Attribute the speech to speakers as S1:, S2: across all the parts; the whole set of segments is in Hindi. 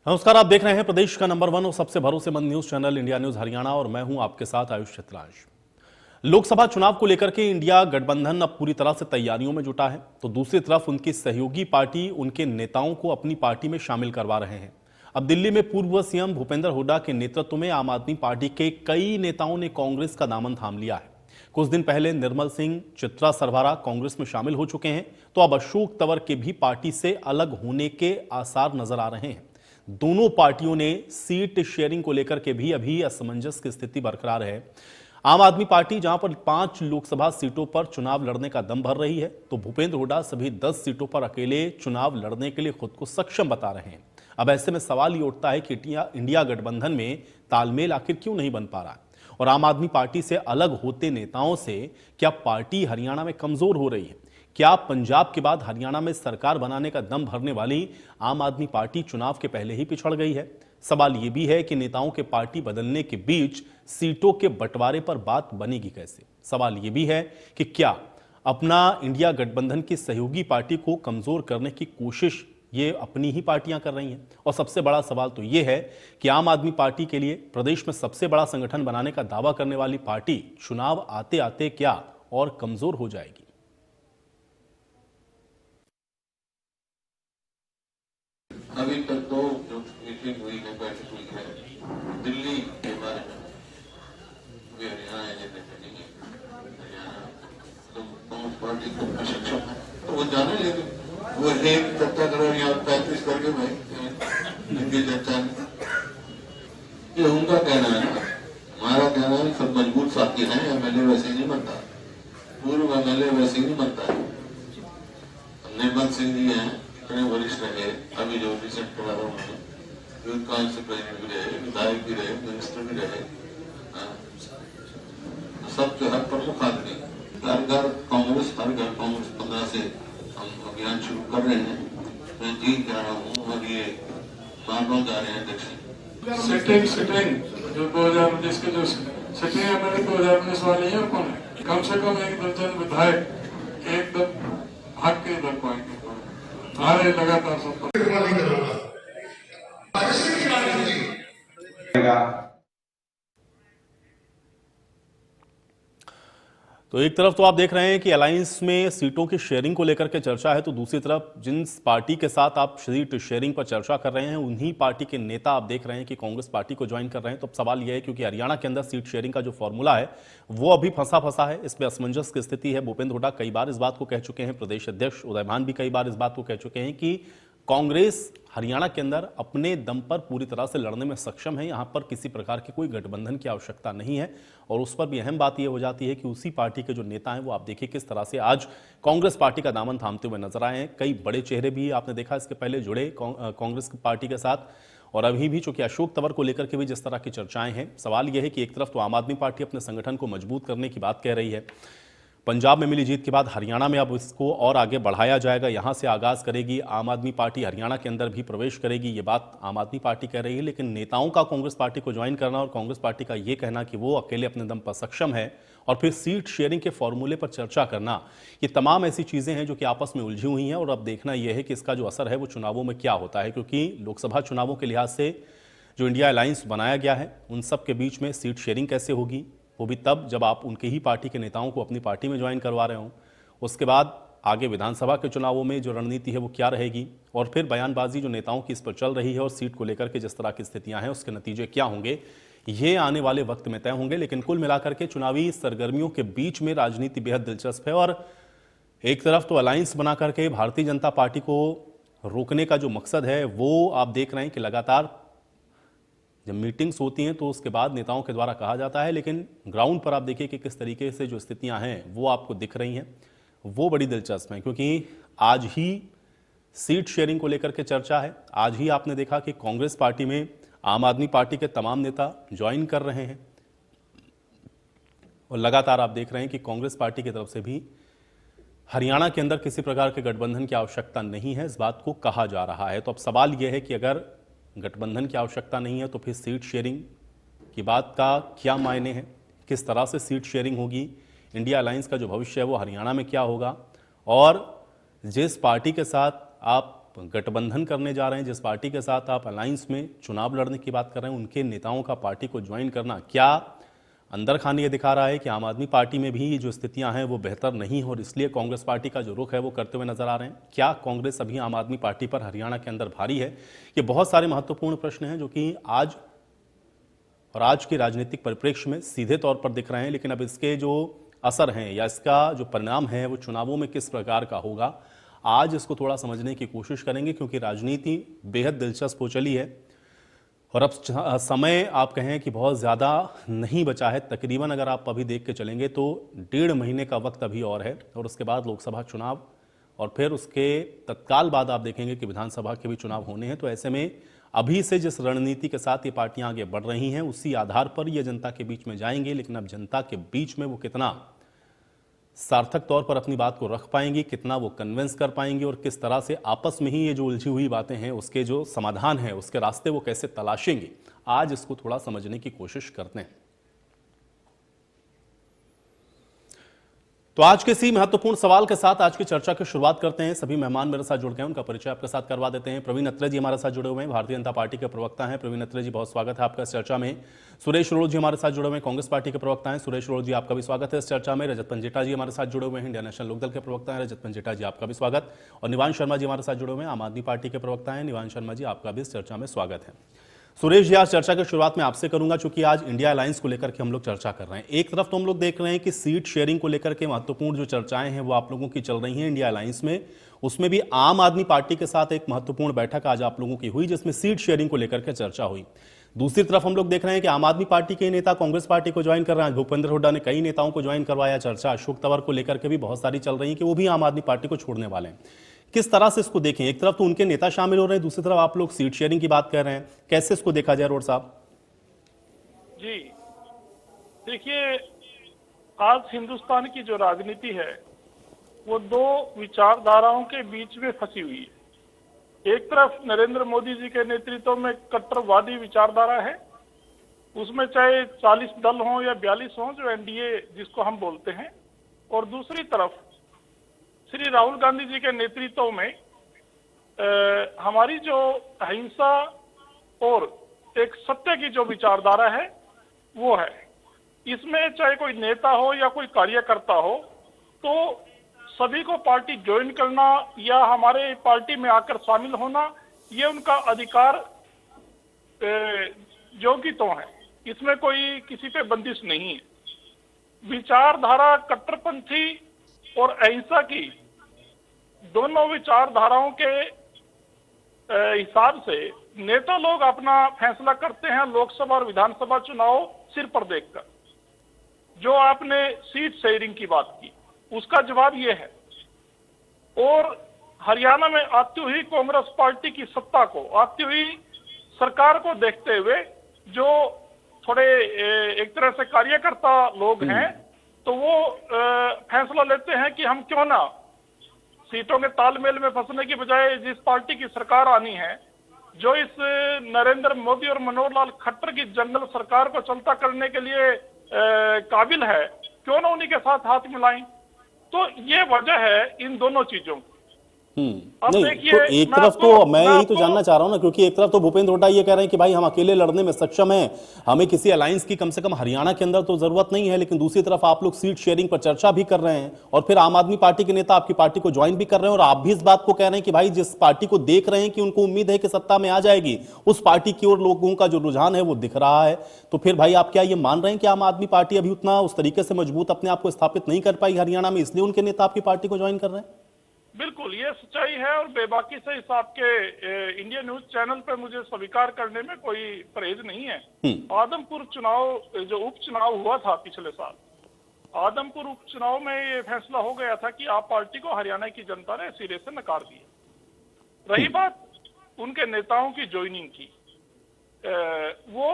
S1: नमस्कार, आप देख रहे हैं प्रदेश का नंबर 1 और सबसे भरोसेमंद news channel India news Haryana और मैं हूं आपके साथ आयुष चित्रांश। लोकसभा चुनाव को लेकर के इंडिया गठबंधन अब पूरी तरह से तैयारियों में जुटा है, तो दूसरी तरफ उनकी सहयोगी पार्टी उनके नेताओं को अपनी पार्टी में शामिल करवा रहे हैं। अब दिल्ली में पूर्व सीएम भूपेंद्र हुड्डा के नेतृत्व में आम आदमी पार्टी के कई नेताओं ने कांग्रेस का दामन थाम लिया है। कुछ दिन पहले निर्मल सिंह चित्रा सरवारा कांग्रेस में शामिल हो चुके हैं, तो अब अशोक तंवर के भी पार्टी से अलग होने के आसार नजर आ रहे हैं। दोनों पार्टियों ने सीट शेयरिंग को लेकर के भी अभी असमंजस की स्थिति बरकरार है। आम आदमी पार्टी जहां पर 5 लोकसभा सीटों पर चुनाव लड़ने का दम भर रही है, तो भूपेंद्र हुड्डा सभी 10 सीटों पर अकेले चुनाव लड़ने के लिए खुद को सक्षम बता रहे हैं। अब ऐसे में सवाल ये उठता है कि इंडिया गठबंधन में तालमेल आखिर क्यों नहीं बन पा रहा है, और आम आदमी पार्टी से अलग होते नेताओं से क्या पार्टी हरियाणा में कमजोर हो रही है? क्या पंजाब के बाद हरियाणा में सरकार बनाने का दम भरने वाली आम आदमी पार्टी चुनाव के पहले ही पिछड़ गई है? सवाल यह भी है कि नेताओं के पार्टी बदलने के बीच सीटों के बंटवारे पर बात बनेगी कैसे? सवाल यह भी है कि क्या अपना इंडिया गठबंधन की सहयोगी पार्टी को कमजोर करने की कोशिश ये अपनी ही पार्टियां कर रही हैं? और सबसे बड़ा सवाल तो यह है कि आम आदमी पार्टी के लिए प्रदेश में सबसे बड़ा संगठन बनाने का दावा करने वाली पार्टी चुनाव आते आते क्या और कमजोर हो जाएगी?
S2: अभी तक तो जो मीटिंग हुई है, बैठक हुई है दिल्ली के बारे में, वे हरियाणा एजेंडे पे नहीं है। हरियाणा तो कांग्रेस पार्टी को सक्षम है तो वो जाने लेंगे। वो एक चर्चा करो यहाँ 35 करके भाई इनकी चर्चा में ये उनका कहना है ना, हमारा कहना है सब मजबूत साथी हैं। एमएलए वैसे ही नहीं बनता, पूर्व एमएलए वैसे ही नहीं बनता है। निर्मल सिंह जी हैं, इतने वरिष्ठ रहे, अभी जो रिसेंट करा रहा हूँ, यूथ काउंसिल प्रेसिडेंट भी रहे, विधायक भी रहे, मिनिस्टर भी रहे, सब जो है प्रमुख आदमी। हर घर कांग्रेस 15 से हम अभियान शुरू कर रहे हैं। मैं जीत जा रहा हूँ और ये मानव जा रहे हैं इलेक्शन।
S3: सिटिंग जो 2019 के जो सिटिंग एमएलए 2019 वाले हैं, कौन है? कम से कम एक दर्जन विधायक एकदम भाग के इधर को आएंगे। हमारे लगातार
S1: तो एक तरफ तो आप देख रहे हैं कि अलायंस में सीटों की शेयरिंग को लेकर के चर्चा है, तो दूसरी तरफ जिन पार्टी के साथ आप सीट शेयरिंग पर चर्चा कर रहे हैं उन्हीं पार्टी के नेता आप देख रहे हैं कि कांग्रेस पार्टी को ज्वाइन कर रहे हैं। तो अब सवाल यह है, क्योंकि हरियाणा के अंदर सीट शेयरिंग का जो फॉर्मूला है वो अभी फंसा है, इसमें असमंजस की स्थिति है। भूपेंद्र हुड्डा कई बार इस बात को कह चुके हैं, प्रदेश अध्यक्ष उदयमान भी कई बार इस बात को कह चुके हैं कि कांग्रेस हरियाणा के अंदर अपने दम पर पूरी तरह से लड़ने में सक्षम है, यहां पर किसी प्रकार की कोई गठबंधन की आवश्यकता नहीं है। और उस पर भी अहम बात यह हो जाती है कि उसी पार्टी के जो नेता हैं वो आप देखिए किस तरह से आज कांग्रेस पार्टी का दामन थामते हुए नजर आए हैं। कई बड़े चेहरे भी आपने देखा इसके पहले जुड़े कांग्रेस पार्टी के साथ, और अभी भी चूंकि अशोक तंवर को लेकर के भी जिस तरह की चर्चाएं हैं, सवाल यह है कि एक तरफ तो आम आदमी पार्टी अपने संगठन को मजबूत करने की बात कह रही है, पंजाब में मिली जीत के बाद हरियाणा में अब इसको और आगे बढ़ाया जाएगा, यहां से आगाज करेगी आम आदमी पार्टी, हरियाणा के अंदर भी प्रवेश करेगी, ये बात आम आदमी पार्टी कह रही है। लेकिन नेताओं का कांग्रेस पार्टी को ज्वाइन करना और कांग्रेस पार्टी का ये कहना कि वो अकेले अपने दम पर सक्षम है और फिर सीट शेयरिंग के फॉर्मूले पर चर्चा करना, ये तमाम ऐसी चीजें हैं जो कि आपस में उलझी हुई हैं। और अब देखना यह है कि इसका जो असर है वो चुनावों में क्या होता है, क्योंकि लोकसभा चुनावों के लिहाज से जो इंडिया अलायंस बनाया गया है उन सब के बीच में सीट शेयरिंग कैसे होगी, वो भी तब जब आप उनके ही पार्टी के नेताओं को अपनी पार्टी में ज्वाइन करवा रहे हों। उसके बाद आगे विधानसभा के चुनावों में जो रणनीति है वो क्या रहेगी, और फिर बयानबाजी जो नेताओं की इस पर चल रही है और सीट को लेकर के जिस तरह की स्थितियां हैं उसके नतीजे क्या होंगे, ये आने वाले वक्त में तय होंगे। लेकिन कुल मिलाकर के चुनावी सरगर्मियों के बीच में राजनीति बेहद दिलचस्प है, और एक तरफ तो अलायंस बना करके भारतीय जनता पार्टी को रोकने का जो मकसद है वो आप देख रहे हैं कि लगातार जब मीटिंग्स होती हैं तो उसके बाद नेताओं के द्वारा कहा जाता है, लेकिन ग्राउंड पर आप देखिए कि किस तरीके से जो स्थितियां हैं वो आपको दिख रही हैं, वो बड़ी दिलचस्प हैं। क्योंकि आज ही सीट शेयरिंग को लेकर के चर्चा है, आज ही आपने देखा कि कांग्रेस पार्टी में आम आदमी पार्टी के तमाम नेता ज्वाइन कर रहे हैं, और लगातार आप देख रहे हैं कि कांग्रेस पार्टी की तरफ से भी हरियाणा के अंदर किसी प्रकार के गठबंधन की आवश्यकता नहीं है, इस बात को कहा जा रहा है। तो अब सवाल यह है कि अगर गठबंधन की आवश्यकता नहीं है तो फिर सीट शेयरिंग की बात का क्या मायने हैं, किस तरह से सीट शेयरिंग होगी, इंडिया अलायंस का जो भविष्य है वो हरियाणा में क्या होगा, और जिस पार्टी के साथ आप गठबंधन करने जा रहे हैं, जिस पार्टी के साथ आप अलायंस में चुनाव लड़ने की बात कर रहे हैं, उनके नेताओं का पार्टी को ज्वाइन करना क्या अंदर खाने ये दिखा रहा है कि आम आदमी पार्टी में भी जो स्थितियां हैं वो बेहतर नहीं हो और इसलिए कांग्रेस पार्टी का जो रुख है वो करते हुए नजर आ रहे हैं? क्या कांग्रेस अभी आम आदमी पार्टी पर हरियाणा के अंदर भारी है? ये बहुत सारे महत्वपूर्ण प्रश्न हैं जो कि आज के राजनीतिक परिप्रेक्ष्य में सीधे तौर पर दिख रहे हैं, लेकिन अब इसके जो असर हैं या इसका जो परिणाम है वो चुनावों में किस प्रकार का होगा, आज इसको थोड़ा समझने की कोशिश करेंगे, क्योंकि राजनीति बेहद दिलचस्प हो चली है और अब समय आप कहें कि बहुत ज़्यादा नहीं बचा है। तकरीबन अगर आप अभी देख के चलेंगे तो 1.5 महीने का वक्त अभी और है और उसके बाद लोकसभा चुनाव और फिर उसके तत्काल बाद आप देखेंगे कि विधानसभा के भी चुनाव होने हैं। तो ऐसे में अभी से जिस रणनीति के साथ ये पार्टियां आगे बढ़ रही हैं उसी आधार पर ये जनता के बीच में जाएंगे, लेकिन अब जनता के बीच में वो कितना सार्थक तौर पर अपनी बात को रख पाएंगी, कितना वो कन्विंस कर पाएंगी और किस तरह से आपस में ही ये जो उलझी हुई बातें हैं उसके जो समाधान है उसके रास्ते वो कैसे तलाशेंगे, आज इसको थोड़ा समझने की कोशिश करते हैं। तो आज के इसी महत्वपूर्ण सवाल के साथ आज की चर्चा की शुरुआत करते हैं। सभी मेहमान मेरे साथ जुड़ गए हैं, उनका परिचय आपके साथ करवा देते हैं। प्रवीण अत्रे जी हमारे साथ जुड़े हुए हैं, भारतीय जनता पार्टी के प्रवक्ता हैं। प्रवीण अत्रे जी, बहुत स्वागत है आपका इस चर्चा में। सुरेश रोड़ जी हमारे साथ जुड़े हुए हैं, कांग्रेस पार्टी के प्रवक्ता हैं। सुरेश रोड़ जी, आपका भी स्वागत है इस चर्चा में। रजत पंजेटा जी हमारे साथ जुड़े हुए हैं, इंडिया नेशनल लोकदल के प्रवक्ता हैं। रजत पंजेटा जी, आपका भी स्वागत। और निवान शर्मा जी हमारे साथ जुड़े हुए हैं, आम आदमी पार्टी के प्रवक्ता हैं। निवान शर्मा जी, आपका भी इस चर्चा में स्वागत है। सुरेश जी, आज चर्चा की शुरुआत में आपसे करूंगा, चूंकि आज इंडिया अलायंस को लेकर के हम लोग चर्चा कर रहे हैं। एक तरफ तो हम लोग देख रहे हैं कि सीट शेयरिंग को लेकर के महत्वपूर्ण जो चर्चाएं हैं वो आप लोगों की चल रही हैं इंडिया अलायंस में, उसमें भी आम आदमी पार्टी के साथ एक महत्वपूर्ण बैठक आज आप लोगों की हुई जिसमें सीट शेयरिंग को लेकर के चर्चा हुई। दूसरी तरफ हम लोग देख रहे हैं कि आम आदमी पार्टी के नेता कांग्रेस पार्टी को ज्वाइन कर रहे हैं। भूपेंद्र हुड्डा ने कई नेताओं को ज्वाइन करवाया। चर्चा अशोक तंवर को लेकर के भी बहुत सारी चल रही है कि वो भी आम आदमी पार्टी को छोड़ने वाले हैं। किस तरह से इसको देखें? एक तरफ तो उनके नेता शामिल हो रहे हैं, दूसरी तरफ आप लोग सीट शेयरिंग की बात कर रहे हैं, कैसे इसको देखा जाए रोड साहब?
S4: जी देखिए, आज हिंदुस्तान की जो राजनीति है वो दो विचारधाराओं के बीच में फंसी हुई है। एक तरफ नरेंद्र मोदी जी के नेतृत्व में कट्टरवादी विचारधारा है, उसमें चाहे 40 दल हों या 42 हों, जो एनडीए जिसको हम बोलते हैं, और दूसरी तरफ श्री राहुल गांधी जी के नेतृत्व में हमारी जो अहिंसा और एक सत्य की जो विचारधारा है वो है। इसमें चाहे कोई नेता हो या कोई कार्यकर्ता हो, तो सभी को पार्टी ज्वाइन करना या हमारे पार्टी में आकर शामिल होना, ये उनका अधिकार योग्य तो है, इसमें कोई किसी पे बंदिश नहीं है। विचारधारा कट्टरपंथी और अहिंसा की दोनों विचारधाराओं के हिसाब से नेता लोग अपना फैसला करते हैं लोकसभा और विधानसभा चुनाव सिर पर देखकर। जो आपने सीट शेयरिंग की बात की उसका जवाब ये है, और हरियाणा में आती हुई कांग्रेस पार्टी की सत्ता को, आती हुई सरकार को देखते हुए जो थोड़े एक तरह से कार्यकर्ता लोग हैं, तो वो फैसला लेते हैं कि हम क्यों ना सीटों के तालमेल में फंसने की बजाय जिस पार्टी की सरकार आनी है, जो इस नरेंद्र मोदी और मनोहर लाल खट्टर की जंगल सरकार को चलता करने के लिए काबिल है, क्यों ना उन्हीं के साथ हाथ मिलाएं। तो ये वजह है इन दोनों चीजों की।
S1: नहीं, तो एक तरफ तो मैं यही तो जानना चाह रहा हूं ना, क्योंकि एक तरफ तो भूपेंद्र हुड्डा ये कह रहे हैं कि भाई हम अकेले लड़ने में सक्षम हैं, हमें किसी अलायंस की कम से कम हरियाणा के अंदर तो जरूरत नहीं है, लेकिन दूसरी तरफ आप लोग सीट शेयरिंग पर चर्चा भी कर रहे हैं और फिर आम आदमी पार्टी के नेता आपकी पार्टी को ज्वाइन भी कर रहे हैं और आप भी इस बात को कह रहे हैं कि भाई जिस पार्टी को देख रहे हैं कि उनको उम्मीद है कि सत्ता में आ जाएगी, उस पार्टी की ओर लोगों का जो रुझान है वो दिख रहा है। तो फिर भाई आप क्या ये मान रहे हैं कि आम आदमी पार्टी अभी उतना उस तरीके से मजबूत अपने आप को स्थापित नहीं कर पाई हरियाणा में, इसलिए उनके नेता आपकी पार्टी को ज्वाइन कर रहे हैं?
S4: बिल्कुल, ये सच्चाई है और बेबाकी से इस आपके इंडिया न्यूज चैनल पे मुझे स्वीकार करने में कोई परहेज नहीं है। आदमपुर चुनाव, जो उपचुनाव हुआ था पिछले साल, आदमपुर उपचुनाव में ये फैसला हो गया था कि आप पार्टी को हरियाणा की जनता ने सिरे से नकार दिया। रही बात उनके नेताओं की ज्वाइनिंग की, वो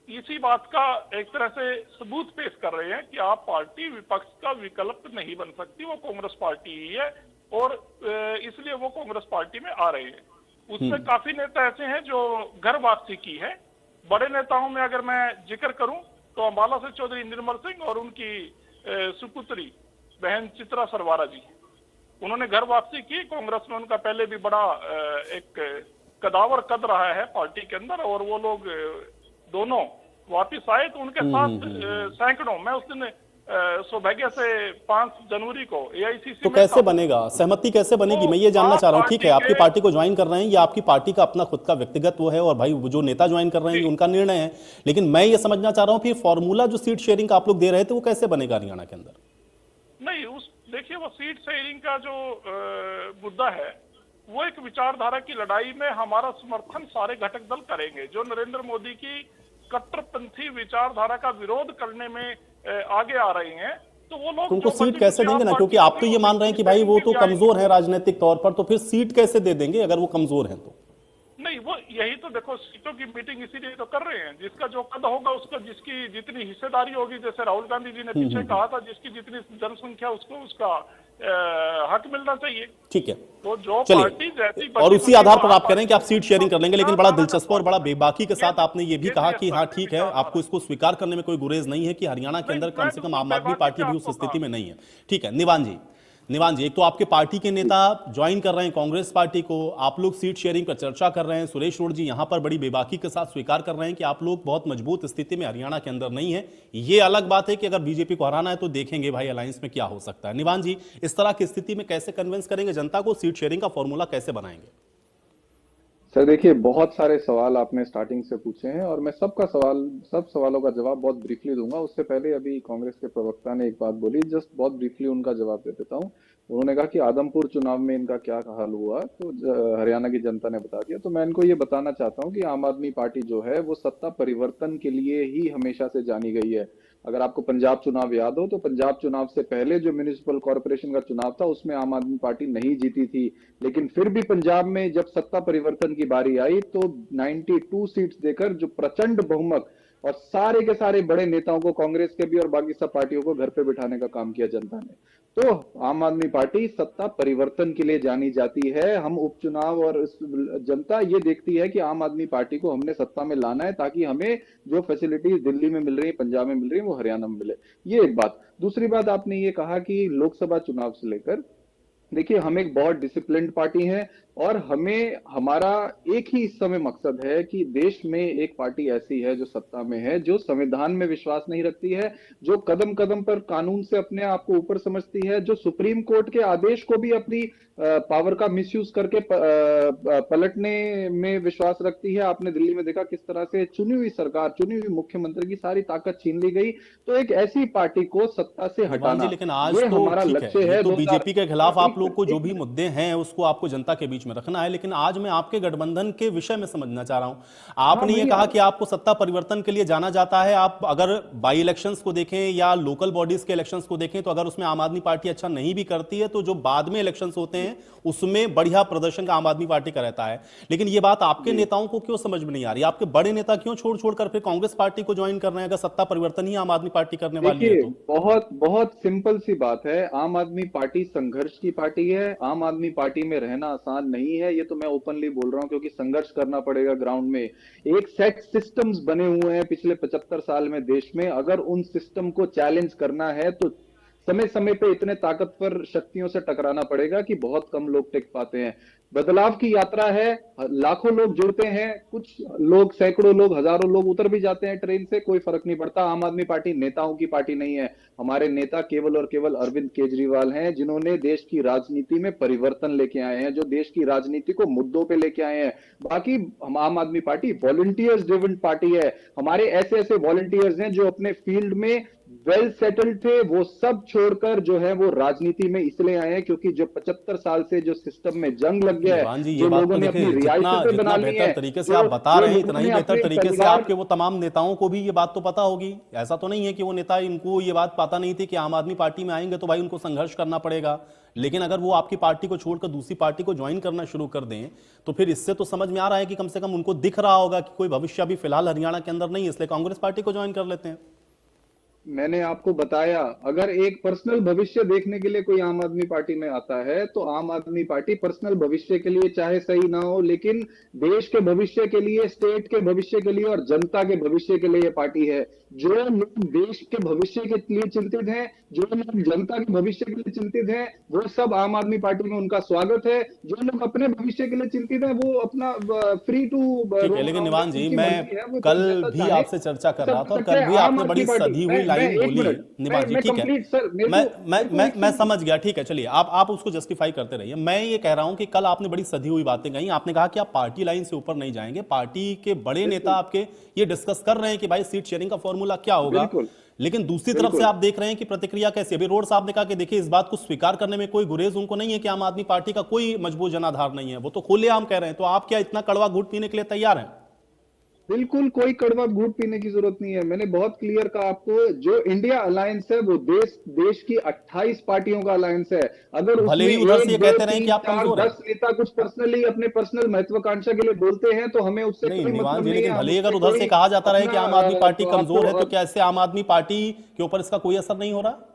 S4: इसी बात का एक तरह से सबूत पेश कर रहे हैं कि आप पार्टी विपक्ष का विकल्प नहीं बन सकती, वो कांग्रेस पार्टी ही है और इसलिए वो कांग्रेस पार्टी में आ रहे हैं। उसमें काफी नेता ऐसे हैं जो घर वापसी की है। बड़े नेताओं में अगर मैं जिक्र करूं तो अंबाला से चौधरी निर्मल सिंह और उनकी सुपुत्री बहन चित्रा सरवारा जी, उन्होंने घर वापसी की। कांग्रेस में उनका पहले भी बड़ा एक कदावर कद रहा है पार्टी के अंदर, और वो लोग दोनों वापिस आए तो उनके साथ सैकड़ों, मैं उस दिन सौभाग्य से 5 जनवरी को एआईसीसी
S1: तो कैसे बनेगा, सहमति कैसे बनेगी, मैं ये जानना चाह रहा हूँ। ठीक है, आपकी पार्टी को ज्वाइन कर रहे हैं, ये आपकी पार्टी का अपना खुद का व्यक्तिगत वो है, और भाई जो नेता ज्वाइन कर रहे हैं ये उनका निर्णय है, लेकिन मैं ये समझना चाह रहा हूँ फिर फॉर्मूला जो सीट शेयरिंग का आप लोग दे रहे थे वो कैसे बनेगा हरियाणा के अंदर?
S4: नहीं, उस देखिए वो सीट शेयरिंग का जो मुद्दा है वो एक विचारधारा की लड़ाई में हमारा समर्थन सारे घटक दल करेंगे। जो नरेंद्र मोदी की कट्टरपंथी विचारधारा का विरोध करने में आगे आ रहे हैं, तो वो लोग
S1: उनको सीट कैसे देंगे ना, क्योंकि आप तो ये मान रहे हैं कि भाई वो तो कमजोर है राजनीतिक तौर पर, तो फिर सीट कैसे दे देंगे अगर वो कमजोर है तो?
S4: नहीं, वो यही तो देखो, सीटों की मीटिंग इसीलिए तो कर रहे हैं, जिसका जो कद होगा उसका, जिसकी जितनी हिस्सेदारी होगी, जैसे राहुल गांधी जी ने पीछे कहा था, जिसकी जितनी जनसंख्या उसको उसका हक मिलना चाहिए।
S1: ठीक है,
S4: तो जो
S1: चलिए,
S4: पार्टी जैसी
S1: और उसी आधार पर आप कह रहे हैं कि आप सीट शेयरिंग कर लेंगे, लेकिन बड़ा दिलचस्प और बड़ा बेबाकी के साथ आपने ये भी कहा कि हाँ ठीक है, आपको इसको स्वीकार करने में कोई गुरेज नहीं है कि हरियाणा के अंदर कम से कम आम आदमी पार्टी भी उस स्थिति में नहीं है। ठीक है, निवान जी, एक तो आपके पार्टी के नेता ज्वाइन कर रहे हैं कांग्रेस पार्टी को, आप लोग सीट शेयरिंग पर चर्चा कर रहे हैं, सुरेश रोड जी यहां पर बड़ी बेबाकी के साथ स्वीकार कर रहे हैं कि आप लोग बहुत मजबूत स्थिति में हरियाणा के अंदर नहीं है। ये अलग बात है कि अगर बीजेपी को हराना है तो देखेंगे भाई अलायंस में क्या हो सकता है। निवान जी, इस तरह की स्थिति में कैसे कन्विंस करेंगे जनता को, सीट शेयरिंग का फॉर्मूला कैसे बनाएंगे?
S5: सर देखिए, बहुत सारे सवाल आपने स्टार्टिंग से पूछे हैं और मैं सब सवालों का जवाब बहुत ब्रीफली दूंगा। उससे पहले अभी कांग्रेस के प्रवक्ता ने एक बात बोली, जस्ट बहुत ब्रीफली उनका जवाब दे देता हूं। उन्होंने कहा कि आदमपुर चुनाव में इनका क्या हाल हुआ, तो हरियाणा की जनता ने बता दिया। तो मैं इनको ये बताना चाहता हूं कि आम आदमी पार्टी जो है वो सत्ता परिवर्तन के लिए ही हमेशा से जानी गई है। अगर आपको पंजाब चुनाव याद हो तो पंजाब चुनाव से पहले जो म्युनिसिपल कॉर्पोरेशन का चुनाव था उसमें आम आदमी पार्टी नहीं जीती थी, लेकिन फिर भी पंजाब में जब सत्ता परिवर्तन की बारी आई तो 92 सीट्स देकर जो प्रचंड बहुमत और सारे के सारे बड़े नेताओं को, कांग्रेस के भी और बाकी सब पार्टियों को घर पे बिठाने का काम किया जनता ने। तो आम आदमी पार्टी सत्ता परिवर्तन के लिए जानी जाती है। हम उपचुनाव और जनता ये देखती है कि आम आदमी पार्टी को हमने सत्ता में लाना है ताकि हमें जो फैसिलिटीज दिल्ली में मिल रही है, पंजाब में मिल रही है, वो हरियाणा में मिले। ये एक बात। दूसरी बात, आपने ये कहा कि लोकसभा चुनाव से लेकर, देखिए हम एक बहुत डिसिप्लिन्ड पार्टी है और हमारा एक ही इस समय मकसद है कि देश में एक पार्टी ऐसी है जो सत्ता में है, जो संविधान में विश्वास नहीं रखती है, जो कदम कदम पर कानून से अपने आप को ऊपर समझती है, जो सुप्रीम कोर्ट के आदेश को भी अपनी पावर का मिसयूज करके पलटने में विश्वास रखती है। आपने दिल्ली में देखा किस तरह से चुनी हुई सरकार, चुनी हुई मुख्यमंत्री की सारी ताकत छीन ली गई। तो एक ऐसी पार्टी को सत्ता से हटाना,
S1: लेकिन आज
S5: ये
S1: तो
S5: हमारा लक्ष्य है।
S1: तो बीजेपी के खिलाफ आप लोग को जो भी मुद्दे हैं उसको आपको जनता के बीच में रखना है, लेकिन आज मैं आपके गठबंधन के विषय में समझना चाह रहा हूं। आपने ये कहा कि आपको सत्ता परिवर्तन के लिए जाना जाता है। आप अगर बाई इलेक्शंस को देखें या लोकल बॉडीज के इलेक्शंस को देखें तो अगर उसमें आम आदमी पार्टी अच्छा नहीं भी करती है तो जो बाद में इलेक्शंस होते हैं उसमें बढ़िया प्रदर्शन का आम आदमी पार्टी का रहता है। लेकिन ये बात आपके नेताओं को क्यों समझ में नहीं आ रही? आपके बड़े नेता क्यों छोड़ फिर कांग्रेस पार्टी को ज्वाइन कर रहे हैं अगर सत्ता परिवर्तन ही आम आदमी पार्टी करने वाली है? तो
S5: बहुत बहुत सिंपल सी बात है, आम आदमी पार्टी संघर्ष की पार्टी है। आम आदमी पार्टी में रहना आसान नहीं है, ये तो मैं ओपनली बोल रहा हूं, क्योंकि संघर्ष करना पड़ेगा ग्राउंड में। एक सेट सिस्टम्स बने हुए हैं पिछले 75 साल में देश में, अगर उन सिस्टम को चैलेंज करना है तो समय समय पे इतने ताकतवर शक्तियों से टकराना पड़ेगा कि बहुत कम लोग टिक पाते हैं। बदलाव की यात्रा है, लाखों लोग जुड़ते हैं, कुछ लोग, सैकड़ों लोग, हजारों लोग उतर भी जाते हैं ट्रेन से, कोई फर्क नहीं पड़ता। आम आदमी पार्टी नेताओं की पार्टी नहीं है। हमारे नेता केवल और केवल अरविंद केजरीवाल हैं, जिन्होंने देश की राजनीति में परिवर्तन लेके आए हैं, जो देश की राजनीति को मुद्दों पे लेके आए हैं। बाकी हम आम आदमी पार्टी वॉलंटियर्स ड्रिवन पार्टी है। हमारे ऐसे ऐसे वॉलंटियर्स हैं जो अपने फील्ड में वेल सेटल्ड थे, वो सब छोड़कर जो है वो राजनीति में इसलिए आए हैं क्योंकि जो 75 साल से जो सिस्टम में जंग लग गया है,
S1: जी, ये बात तो देखिए, जितना बेहतर तरीके से आप बता रहे हैं इतना ही बेहतर तरीके से आपके वो तमाम नेताओं को भी ये बात तो पता होगी। ऐसा तो नहीं है कि वो नेता, इनको ये बात पता नहीं थी कि आम आदमी पार्टी में आएंगे तो भाई उनको संघर्ष करना पड़ेगा। लेकिन अगर वो आपकी पार्टी को छोड़कर दूसरी पार्टी को ज्वाइन करना शुरू कर दें तो फिर इससे तो समझ में आ रहा है कि कम से कम उनको दिख रहा होगा कि कोई भविष्य अभी फिलहाल हरियाणा के अंदर नहीं है, इसलिए कांग्रेस पार्टी को ज्वाइन कर लेते हैं।
S5: मैंने आपको बताया, अगर एक पर्सनल भविष्य देखने के लिए कोई आम आदमी पार्टी में आता है तो आम आदमी पार्टी पर्सनल भविष्य के लिए चाहे सही ना हो, लेकिन देश के भविष्य के लिए, स्टेट के भविष्य के लिए और जनता के भविष्य के लिए ये पार्टी है। जो लोग देश के भविष्य के लिए चिंतित हैं, जो लोग जनता के भविष्य के लिए चिंतित हैं, वो सब आम आदमी पार्टी में उनका स्वागत है। जो लोग अपने भविष्य के लिए चिंतित हैं, वो अपना फ्री टू
S1: ठीक है,
S5: रोम
S1: लेकिन
S5: अराउंड है,
S1: निवान जी,
S5: उनकी
S1: मैं
S5: मर्जी है, वो
S1: कल
S5: जैसा
S1: भी
S5: चाहे
S1: आपसे चर्चा कर रहा
S5: सब
S1: था और
S5: सकते
S1: कल
S5: हैं।
S1: भी
S5: आम
S1: आपने बड़ी
S5: आदमी पार्टी,
S1: सधी हुई
S5: मैं
S1: लाइन
S5: एक
S1: बोली।
S5: मिनट,
S1: निवान जी,
S5: मैं
S1: ठीक है,
S5: कंप्लीट सर, मेरे
S1: मैं
S5: को
S1: मैं
S5: मेरे को
S1: मैं
S5: एक
S1: मैं समझ गया। ठीक है, चलिए आप उसको जस्टिफाई करते रहिए। मैं ये कह रहा हूं कि कल आपने बड़ी सधी हुई बातें कही। आपने कहा कि आप पार्टी लाइन से ऊपर नहीं जाएंगे। पार्टी के बड़े नेता
S5: बिल्कुल
S1: आपके ये डिस्कस कर रहे हैं कि भाई सीट शेयरिंग का फॉर्मूला क्या होगा,
S5: बिल्कुल
S1: लेकिन दूसरी तरफ से
S5: बिल्कुल
S1: आप देख रहे हैं कि प्रतिक्रिया कैसी है। अभी रोड साहब ने कहा कि देखिए, इस बात को स्वीकार करने में कोई गुरेज उनको नहीं है कि आम आदमी पार्टी का कोई मजबूत जनाधार नहीं है, वो तो खुलेआम कह रहे हैं। तो आप क्या इतना कड़वा घूंट पीने के लिए तैयार हैं?
S5: बिल्कुल कोई कड़वा घूंट पीने की जरूरत नहीं है। मैंने बहुत क्लियर कहा आपको, जो इंडिया अलायंस है वो देश की 28 पार्टियों का अलायंस है। अगर
S1: भले
S5: उसमें
S1: ही उधर से ये
S5: एक दो
S1: कहते रहे कि
S5: तीन
S1: आप
S5: चार
S1: कमजोर हैं।
S5: 10 नेता कुछ पर्सनली अपने पर्सनल महत्वाकांक्षा के लिए बोलते हैं तो हमें उससे
S1: नहीं
S5: कोई
S1: निवान
S5: मतलब
S1: जी,
S5: नहीं है।
S1: लेकिन
S5: हम
S1: भले ही अगर
S5: उससे
S1: उधर से
S5: कोई
S1: कहा जाता रहे कि
S5: अपना
S1: आम आदमी पार्टी
S5: तो
S1: कमजोर है,
S5: आपको
S1: तो क्या इससे आम आदमी पार्टी के ऊपर इसका कोई असर नहीं हो रहा?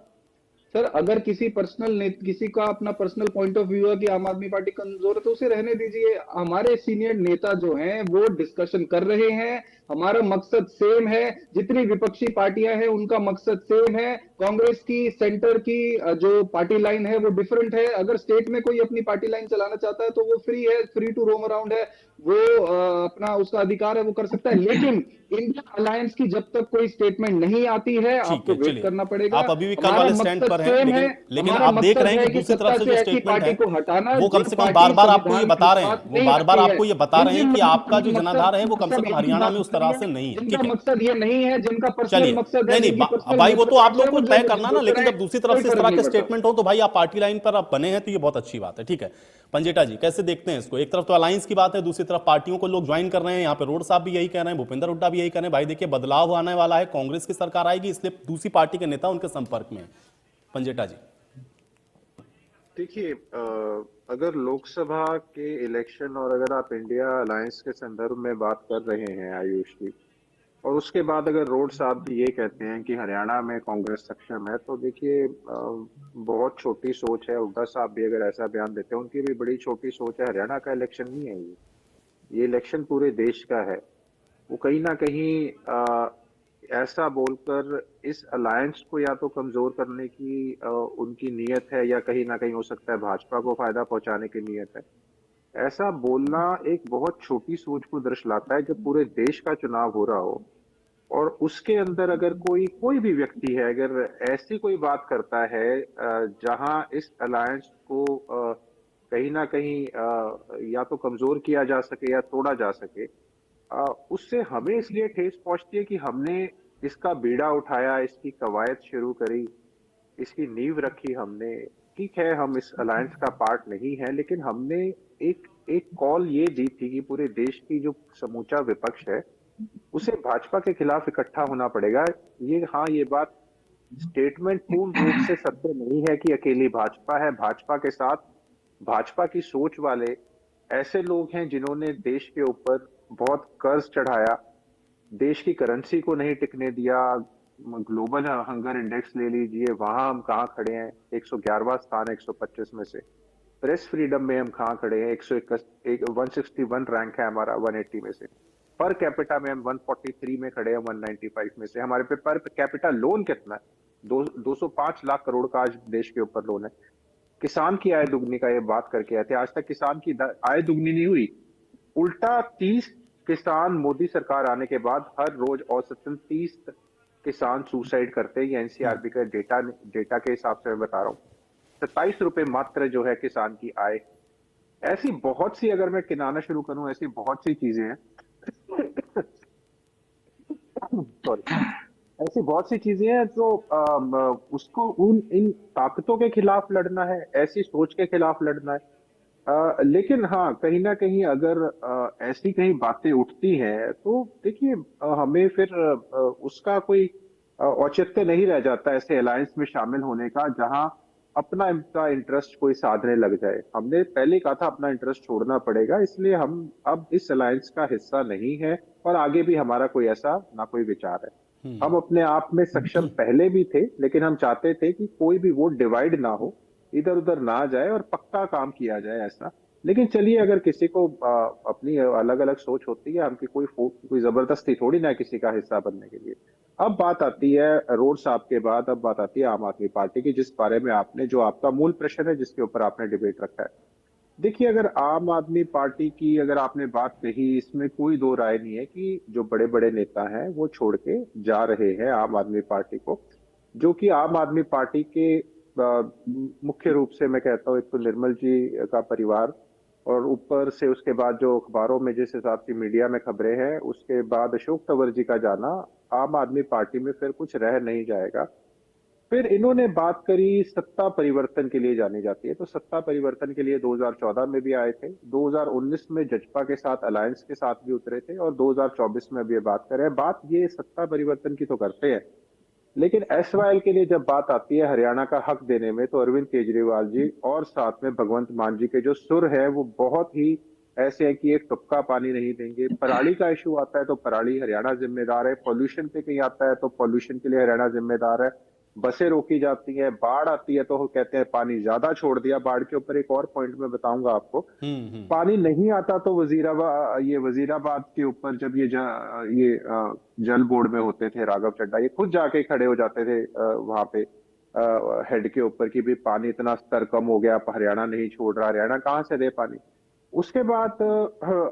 S5: सर, अगर किसी का अपना पर्सनल पॉइंट ऑफ व्यू है कि आम आदमी पार्टी कमजोर है तो उसे रहने दीजिए। हमारे सीनियर नेता जो हैं वो डिस्कशन कर रहे हैं, हमारा मकसद सेम है। जितनी विपक्षी पार्टियां हैं उनका मकसद सेम है। कांग्रेस की, सेंटर की जो पार्टी लाइन है वो डिफरेंट है। अगर स्टेट में कोई अपनी पार्टी लाइन चलाना चाहता है तो वो फ्री है, फ्री टू रोम अराउंड है, वो अपना उसका अधिकार है, वो कर सकता है। लेकिन इंडिया अलायंस की जब तक कोई स्टेटमेंट नहीं आती है
S1: ठीक
S5: आपको
S1: है,
S5: वेट
S1: चलिए,
S5: करना पड़ेगा।
S1: आप अभी भी कल
S5: हमारा
S1: वाले स्टैंड
S5: मकसद
S1: पर हैं,
S5: सेम है।
S1: लेकिन
S5: हमारा
S1: आप देख
S5: मकसद
S1: रहे हैं
S5: है
S1: कि
S5: कि
S1: दूसरी
S5: सत्ता
S1: तरफ से
S5: से
S1: जो
S5: ऐसी
S1: स्टेटमेंट
S5: पार्टी
S1: है,
S5: को हटाना
S1: वो कम
S5: जो
S1: से कम
S5: पार्टी
S1: बार बार आपको ये
S5: संविधान के
S1: बता रहे हैं,
S5: साथ
S1: वो
S5: नहीं
S1: बार बार
S5: रखती है।
S1: आपको ये बता रहे हैं
S5: जिन
S1: कि
S5: जिन
S1: आपका जो
S5: मकसद
S1: जनाधार है वो कम से
S5: सब
S1: कम
S5: एक ही
S1: हरियाणा
S5: बात
S1: में उस
S5: कर रही
S1: तरह
S5: है।
S1: से नहीं है।
S5: जिनका
S1: ठीक है,
S5: मकसद ये नहीं है, जिनका पर्सनल
S1: चलिए,
S5: मकसद है,
S1: नहीं नहीं
S5: जिनकी पर्सनल
S1: भाई, वो तो आप
S5: महत्वाकांक्षा
S1: लोग
S5: है,
S1: को
S5: वो
S1: तय
S5: जो
S1: करना ना,
S5: बोलते
S1: लेकिन
S5: रहे,
S1: जब दूसरी तरफ
S5: कोई
S1: से इस
S5: फर्क
S1: तरह
S5: नहीं
S1: के
S5: पड़ता।
S1: स्टेटमेंट हो तो भाई आप पार्टी लाइन पर आप बने हैं, तो ये बहुत अच्छी बात है। ठीक है, पंजेटा जी, कैसे देखते हैं इसको? एक तरफ तो अलायंस की बात है, दूसरी तरफ पार्टियों को लोग ज्वाइन कर रहे हैं। यहाँ पे रोड साहब भी यही कह रहे हैं, भूपेंद्र हुड्डा भी यही कह रहे हैं, भाई देखिए बदलाव आने वाला है, कांग्रेस की सरकार आएगी, इसलिए दूसरी पार्टी के नेता उनके संपर्क में है। पंजेटा जी।
S6: देखिए, अगर लोकसभा के इलेक्शन और अगर आप इंडिया अलायंस के संदर्भ में बात कर रहे हैं आयुष जी, और उसके बाद अगर रोड साहब भी ये कहते हैं कि हरियाणा में कांग्रेस सक्षम है, तो देखिए बहुत छोटी सोच है। हुड्डा साहब भी अगर ऐसा बयान देते हैं, उनकी भी बड़ी छोटी सोच है। हरियाणा का इलेक्शन नहीं है ये इलेक्शन पूरे देश का है। वो कहीं ना कहीं ऐसा बोलकर इस अलायंस को या तो कमजोर करने की उनकी नीयत है, या कहीं ना कहीं हो सकता है भाजपा को फायदा पहुंचाने की नीयत है। ऐसा बोलना एक बहुत छोटी सोच को दर्शाता है। जब पूरे देश का चुनाव हो रहा हो और उसके अंदर अगर कोई भी व्यक्ति है, अगर ऐसी कोई बात करता है जहां इस अलायंस को कहीं ना कहीं या तो कमजोर किया जा सके या तोड़ा जा सके, उससे हमें इसलिए ठेस पहुंचती है कि हमने इसका बीड़ा उठाया, इसकी कवायद शुरू करी, इसकी नींव रखी हमने। ठीक है, हम इस अलायंस का पार्ट नहीं है, लेकिन हमने एक एक कॉल ये दी थी कि पूरे देश की जो समूचा विपक्ष है उसे भाजपा के खिलाफ इकट्ठा होना पड़ेगा। ये बात स्टेटमेंट पूर्ण रूप से सत्य नहीं है कि अकेली भाजपा है। भाजपा के साथ भाजपा की सोच वाले ऐसे लोग हैं जिन्होंने देश के ऊपर बहुत कर्ज चढ़ाया, देश की करेंसी को नहीं टिकने दिया। ग्लोबल हंगर इंडेक्स ले लीजिए, वहां हम कहाँ खड़े हैं, 111वां स्थान है 125 में से। प्रेस फ्रीडम में हम कहाँ खड़े हैं, 161 रैंक है हमारा 180 में से। पर कैपिटा में हम 143 में खड़े हैं 195 में से। हमारे पे पर कैपिटा लोन कितना है? 205 लाख करोड़ का आज देश के ऊपर लोन है। किसान की आय दुगनी का ये बात करके आए थे, आज तक किसान की आय दुगनी नहीं हुई। उल्टा 30 किसान मोदी सरकार आने के बाद हर रोज औसतन 30 किसान सुसाइड करते हैं। ये एनसीआरबी का डेटा के हिसाब से मैं बता रहा हूँ। 27 रुपए मात्र जो है किसान की आय। ऐसी बहुत सी, अगर मैं गिनाना शुरू करूं, ऐसी बहुत सी चीजें हैं सॉरी, ऐसी बहुत सी चीजें हैं जो उसको इन ताकतों के खिलाफ लड़ना है, ऐसी सोच के खिलाफ लड़ना है। लेकिन हाँ, कहीं ना कहीं अगर ऐसी कहीं बातें उठती हैं तो देखिए हमें फिर उसका कोई औचित्य नहीं रह जाता ऐसे अलायंस में शामिल होने का जहां अपना इनका इंटरेस्ट कोई साधने लग जाए। हमने पहले कहा था अपना इंटरेस्ट छोड़ना पड़ेगा, इसलिए हम अब इस अलायंस का हिस्सा नहीं है और आगे भी हमारा कोई ऐसा ना कोई विचार है। हम अपने आप में सक्षम पहले भी थे, लेकिन हम चाहते थे कि कोई भी वोट डिवाइड ना हो, इधर उधर ना जाए और पक्का काम किया जाए ऐसा। लेकिन चलिए, अगर किसी को अपनी अलग अलग सोच होती है, हम की कोई जबरदस्ती थोड़ी ना है किसी का हिस्सा बनने के लिए। अब बात आती है रोड साहब के बाद, अब बात आती है आम आदमी पार्टी की, जिस बारे में आपने, जो आपका मूल प्रश्न है, जिसके ऊपर आपने डिबेट रखा है। देखिए, अगर आम आदमी पार्टी की अगर आपने बात कही, इसमें कोई दो राय नहीं है कि जो बड़े बड़े नेता हैं वो छोड़ के जा रहे हैं आम आदमी पार्टी को, जो कि आम आदमी पार्टी के मुख्य रूप से मैं कहता हूँ, एक तो निर्मल जी का परिवार, और ऊपर से उसके बाद जो अखबारों में जिस हिसाब से मीडिया में खबरें हैं, उसके बाद अशोक तंवर जी का जाना, आम आदमी पार्टी में फिर कुछ रह नहीं जाएगा। फिर इन्होंने बात करी सत्ता परिवर्तन के लिए जानी जाती है, तो सत्ता परिवर्तन के लिए 2014 में भी आए थे, 2019 में जजपा के साथ अलायंस के साथ भी उतरे थे, और 2024 में भी ये बात कर रहे हैं। बात ये सत्ता परिवर्तन की तो करते हैं, लेकिन एसवाईएल के लिए जब बात आती है हरियाणा का हक देने में, तो अरविंद केजरीवाल जी और साथ में भगवंत मान जी के जो सुर है वो बहुत ही ऐसे है कि एक टुपका पानी नहीं देंगे। पराली का इशू आता है तो पराली हरियाणा जिम्मेदार है, पॉल्यूशन पे कहीं आता है तो पॉल्यूशन के लिए हरियाणा जिम्मेदार है, बसें रोकी जाती है, बाढ़ आती है तो वो कहते हैं पानी ज्यादा छोड़ दिया। बाढ़ के ऊपर एक और पॉइंट में बताऊंगा आपको, पानी नहीं आता तो वजीराबाद के ऊपर जब ये जल बोर्ड में होते थे राघव चड्डा, ये खुद जाके खड़े हो जाते थे वहां पे हेड के ऊपर कि भी पानी इतना स्तर कम हो गया, हरियाणा नहीं छोड़ रहा, हरियाणा कहाँ से दे पानी। उसके बाद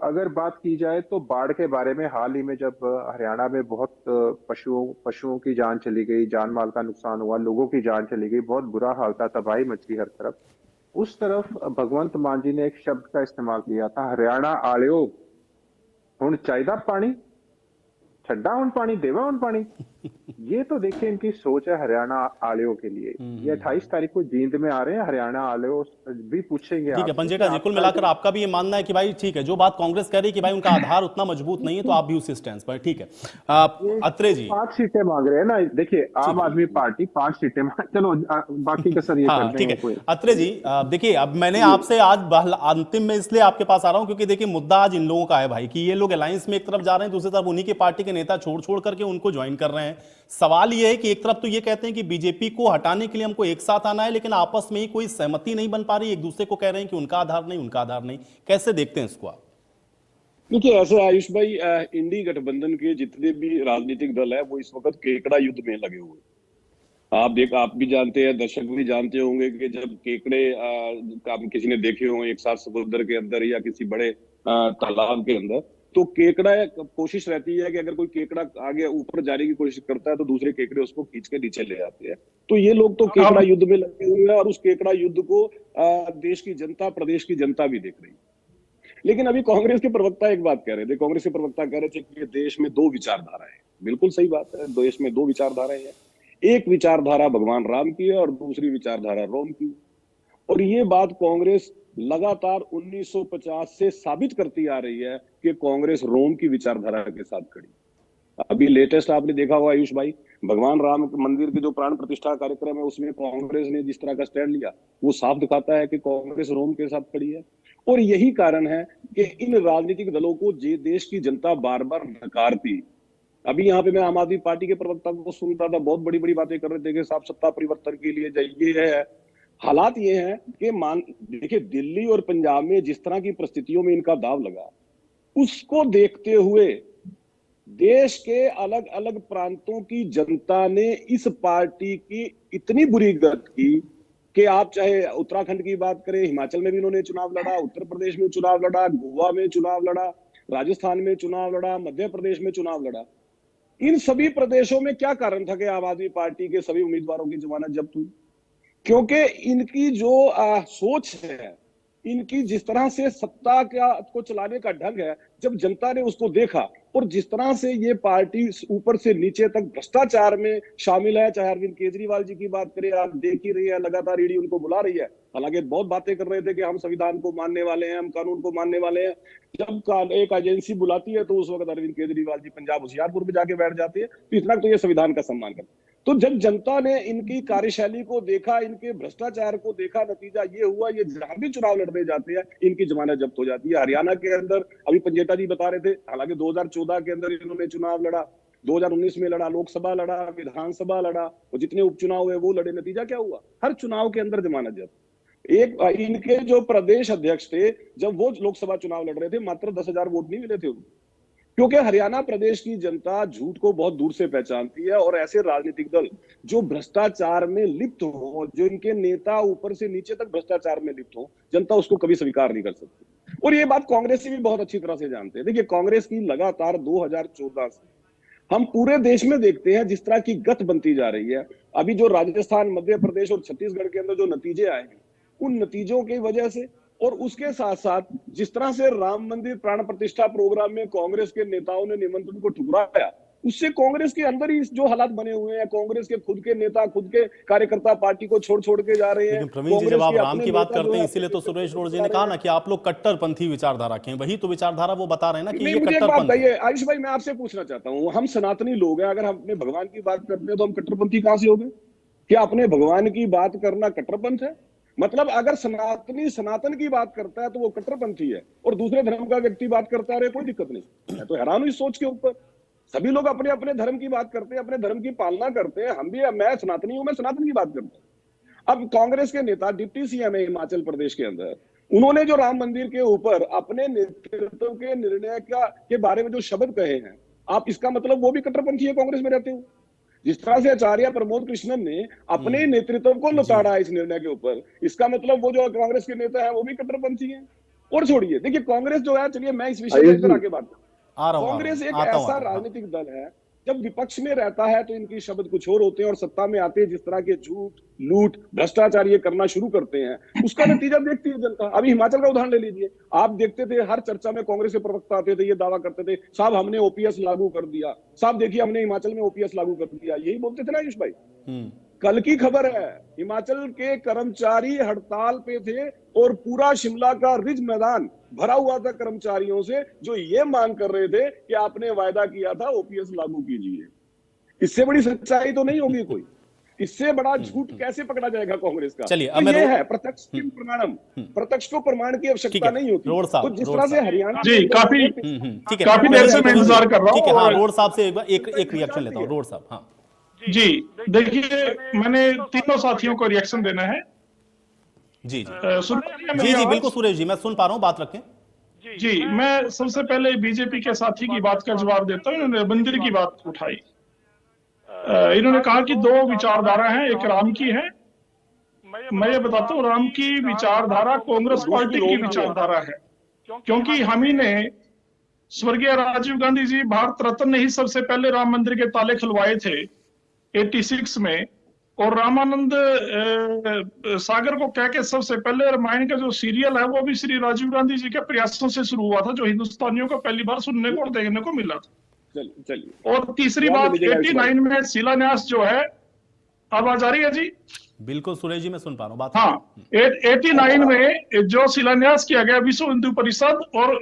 S6: अगर बात की जाए तो बाढ़ के बारे में, हाल ही में जब हरियाणा में बहुत पशुओं की जान चली गई, जान माल का नुकसान हुआ, लोगों की जान चली गई, बहुत बुरा हाल था, तबाही मच गई हर तरफ। उस तरफ भगवंत मान जी ने एक शब्द का इस्तेमाल किया था, हरियाणा आलियो हुण चाहिदा पानी, ठंडा हुण पानी, देवा हुण पानी। ये तो देखिए इनकी सोच है हरियाणा आलियो के लिए। ये 28 तारीख को जींद में आ रहे हैं, हरियाणा आलियो भी पूछेंगे।
S1: ठीक है पंजेटा जी, कुल मिलाकर आपका भी ये मानना है कि भाई ठीक है, जो बात कांग्रेस कह रही है कि भाई उनका आधार उतना मजबूत नहीं है, तो आप भी उसी स्टैंड पर, ठीक है। अत्रे जी
S6: 5 सीटें मांग रहे हैं ना, देखिए आम आदमी पार्टी 5 सीटें चलो बाकी का सर ये कर
S1: ठीक
S6: देंगे।
S1: है अत्रे जी, देखिए अब मैंने आपसे आज अंतिम में इसलिए आपके पास आ रहा हूं क्योंकि देखिए मुद्दा आज इन लोगों का है भाई, कि ये लोग अलायंस में एक तरफ जा रहे हैं, दूसरी तरफ उन्हीं के पार्टी के नेता छोड़ छोड़ करके उनको ज्वाइन कर रहे हैं। सवाल ये है कि एक तरफ तो ये कहते हैं कि बीजेपी को हटाने के लिए हमको एक साथ आना है, लेकिन आपस में ही कोई सहमति नहीं बन पा रही, एक दूसरे को कह रहे हैं कि उनका आधार नहीं, उनका आधार नहीं। कैसे देखते हैं इसको आप?
S7: देखिए ऐसे आयुष भाई, इंडी गठबंधन के जितने भी राजनीतिक दल है वो इस वक्त केकड़ा युद्ध में लगे हुए हैं। आप भी जानते हैं, दर्शक भी जानते होंगे कि जब केकड़े किसी ने देखे हों एक साथ समुद्र के अंदर या किसी बड़े तालाब के अंदर, तो केकड़ा कोशिश रहती है कि अगर कोई केकड़ा आगे ऊपर जाने की कोशिश करता है तो दूसरे केकड़े उसको खींच के नीचे ले आते हैं। तो ये लोग तो केकड़ा युद्ध में लगे हुए हैं, और उस केकड़ा युद्ध को देश की जनता, प्रदेश की जनता भी देख रही है। लेकिन अभी कांग्रेस के प्रवक्ता एक बात कह रहे थे, कांग्रेस के प्रवक्ता कह रहे थे कि देश में दो विचारधाराएं हैं। बिल्कुल सही बात है, देश में दो विचारधाराएं हैं, एक विचारधारा भगवान राम की है और दूसरी विचारधारा रोम की। और ये बात कांग्रेस लगातार 1950 से साबित करती आ रही है कि कांग्रेस रोम की विचारधारा के साथ खड़ी। अभी लेटेस्ट आपने देखा होगा आयुष भाई, भगवान राम मंदिर के जो प्राण प्रतिष्ठा कार्यक्रम है उसमें कांग्रेस ने जिस तरह का स्टैंड लिया, वो साफ दिखाता है कि कांग्रेस रोम के साथ खड़ी है। और यही कारण है कि इन राजनीतिक दलों को देश की जनता बार बार नकारती। अभी यहाँ पे मैं आम आदमी पार्टी के प्रवक्ता को सुन रहा था, बहुत बड़ी बड़ी बातें कर रहे थे कि साफ सत्ता परिवर्तन के लिए जाइए है। हालात ये है कि देखिए दिल्ली और पंजाब में जिस तरह की परिस्थितियों में इनका दाव लगा, उसको देखते हुए देश के अलग अलग प्रांतों की जनता ने इस पार्टी की इतनी बुरी गत की कि आप चाहे उत्तराखंड की बात करें, हिमाचल में भी इन्होंने चुनाव लड़ा, उत्तर प्रदेश में चुनाव लड़ा, गोवा में चुनाव लड़ा, राजस्थान में चुनाव लड़ा, मध्य प्रदेश में चुनाव लड़ा। इन सभी प्रदेशों में क्या कारण था कि आम आदमी पार्टी के सभी उम्मीदवारों की जमानत जब्त हुई? क्योंकि इनकी जो सोच है, इनकी जिस तरह से सत्ता को चलाने का ढंग है, जब जनता ने उसको देखा, और जिस तरह से ये पार्टी ऊपर से नीचे तक भ्रष्टाचार में शामिल है, चाहे अरविंद केजरीवाल जी की बात करें, आप देख ही रही है, लगातार ईडी उनको बुला रही है। हालांकि बहुत बातें कर रहे थे कि हम संविधान को मानने वाले हैं, हम कानून को मानने वाले हैं। जब एक एजेंसी बुलाती है तो उस वक्त अरविंद केजरीवाल जी पंजाब होशियारपुर में जाके बैठ जाते हैं। तो इतना तो ये संविधान का सम्मान करते। तो जब जनता ने इनकी कार्यशैली को देखा, इनके भ्रष्टाचार को देखा, नतीजा ये हुआ, ये जहां भी चुनाव लड़ने जाते हैं इनकी जमानत जब्त हो जाती है। हरियाणा के अंदर अभी पंजेटा जी बता रहे थे, हालांकि 2014 के अंदर इन्होंने चुनाव लड़ा, 2019 में लड़ा, लोकसभा लड़ा, विधानसभा लड़ा, और जितने उपचुनाव हुए वो लड़े। नतीजा क्या हुआ? हर चुनाव के अंदर जमानत जब्त। एक इनके जो प्रदेश अध्यक्ष थे, जब वो लोकसभा चुनाव लड़ रहे थे, मात्र 10,000 वोट नहीं मिले थे उनको, क्योंकि हरियाणा प्रदेश की जनता झूठ को बहुत दूर से पहचानती है, और ऐसे राजनीतिक दल जो भ्रष्टाचार में लिप्त हो, जो इनके नेता ऊपर से नीचे तक भ्रष्टाचार में लिप्त हो, जनता उसको कभी स्वीकार नहीं कर सकती। और ये बात कांग्रेस भी बहुत अच्छी तरह से जानते हैं। देखिए, कांग्रेस की लगातार 2014 से हम पूरे देश में देखते हैं जिस तरह की गत बनती जा रही है। अभी जो राजस्थान, मध्य प्रदेश और छत्तीसगढ़ के अंदर जो नतीजे आए हैं, उन नतीजों की वजह से, और उसके साथ साथ जिस तरह से राम मंदिर प्राण प्रतिष्ठा प्रोग्राम में कांग्रेस के नेताओं ने निमंत्रण को ठुकराया, उससे कांग्रेस के अंदर ही जो हालात बने हुए हैं, कांग्रेस के खुद के नेता, खुद के कार्यकर्ता पार्टी को छोड़ के जा रहे हैं।
S1: लेकिन प्रवीण जी, जब आप राम की बात करते हैं, इसीलिए तो सुरेश रोड जी ने कहा ना कि आप लोग कट्टरपंथी विचारधारा के हैं। वही तो विचारधारा वो बता रहे हैं ना कि ये कट्टरपंथी है।
S7: आयुष भाई, मैं आपसे पूछना चाहता हूँ, हम सनातनी लोग हैं, अगर हम अपने भगवान की बात करते हैं तो हम कट्टरपंथी कहां से हो गए? क्या अपने भगवान की बात करना कट्टरपंथ है? मतलब अगर सनातन की बात करता है तो वो कट्टरपंथी है, और दूसरे धर्म का व्यक्ति बात करता है, कोई दिक्कत नहीं। मैं तो हैरान हूं इस सोच के ऊपर। सभी लोग अपने अपने धर्म की बात करते हैं, अपने धर्म की पालना करते हैं। हम भी, मैं सनातनी हूं, मैं सनातन की बात करता हूं। अब कांग्रेस के नेता डिप्टी सीएम है हिमाचल प्रदेश के अंदर, उन्होंने जो राम मंदिर के ऊपर अपने नेतृत्व के निर्णय के बारे में जो शब्द कहे हैं, आप इसका मतलब वो भी कट्टरपंथी है कांग्रेस में रहते हुए? जिस तरह से आचार्य प्रमोद कृष्णन ने अपने नेतृत्व को लताड़ा इस निर्णय के ऊपर, इसका मतलब वो जो कांग्रेस के नेता है वो भी कट्टरपंथी है। और छोड़िए, देखिए कांग्रेस जो है, चलिए मैं इस विषय पर आगे बात करूं। कांग्रेस एक ऐसा राजनीतिक दल है, जब विपक्ष में रहता है तो इनकी शब्द कुछ और होते हैं, और सत्ता में आते हैं जिस तरह के झूठ, लूट, भ्रष्टाचार ये करना शुरू करते हैं, उसका नतीजा देखती है जनता। अभी हिमाचल का उदाहरण ले लीजिए, आप देखते थे हर चर्चा में कांग्रेस के प्रवक्ता आते थे, ये दावा करते थे, साहब हमने ओपीएस लागू कर दिया, साहब देखिए हमने हिमाचल में ओपीएस लागू कर दिया, यही बोलते थे ना आयुष भाई। कल की खबर है, हिमाचल के कर्मचारी हड़ताल पे थे, और पूरा शिमला का रिज मैदान भरा हुआ था कर्मचारियों से, जो ये मांग कर रहे थे कि आपने वायदा किया था ओपीएस लागू कीजिए। इससे बड़ी सच्चाई तो नहीं होगी कोई। इससे बड़ा झूठ कैसे पकड़ा जाएगा कांग्रेस का?
S1: चलिए,
S7: तो ये है प्रत्यक्ष प्रमाणम। प्रत्यक्ष को प्रमाण की आवश्यकता नहीं होती।
S1: तो
S7: जिस तरह से हरियाणा
S3: जी, काफी
S1: ठीक है,
S3: काफी देर से मैं इंतजार कर रहा हूँ।
S1: ठीक है, हाँ, रोड साहब से एक रिएक्शन लेता हूँ। रोड साहब, हाँ
S3: जी, देखिए मैंने तीनों साथियों को रिएक्शन देना है।
S1: जी
S3: सुन
S1: जी, बिल्कुल सुरेश जी, मैं सुन पा रहा हूँ, बात रखें।
S3: जी, मैं सबसे पहले बीजेपी के साथी की बात का जवाब देता हूँ। इन्होंने मंदिर की बात उठाई। इन्होंने कहा कि दो विचारधारा हैं, एक राम की है। मैं ये बताता हूँ, राम की विचारधारा कांग्रेस पार्टी की विचारधारा है, क्योंकि हम ही ने, स्वर्गीय राजीव गांधी जी भारत रत्न ने ही सबसे पहले राम मंदिर के ताले खुलवाए थे 86 में, और रामानंद सागर को कह के सबसे पहले रामायण का जो सीरियल है वो भी श्री राजीव गांधी जी के प्रयासों से शुरू हुआ था, जो हिंदुस्तानियों को पहली बार सुनने को और देखने को मिला था।
S7: चलिए,
S3: और तीसरी बात, 89 में शिलान्यास जो है, आवाज आ रही है जी?
S1: बिल्कुल सुरेश जी, मैं सुन पा रहा हूँ बात।
S3: हाँ, 89 में जो शिलान्यास किया गया विश्व हिंदू परिषद और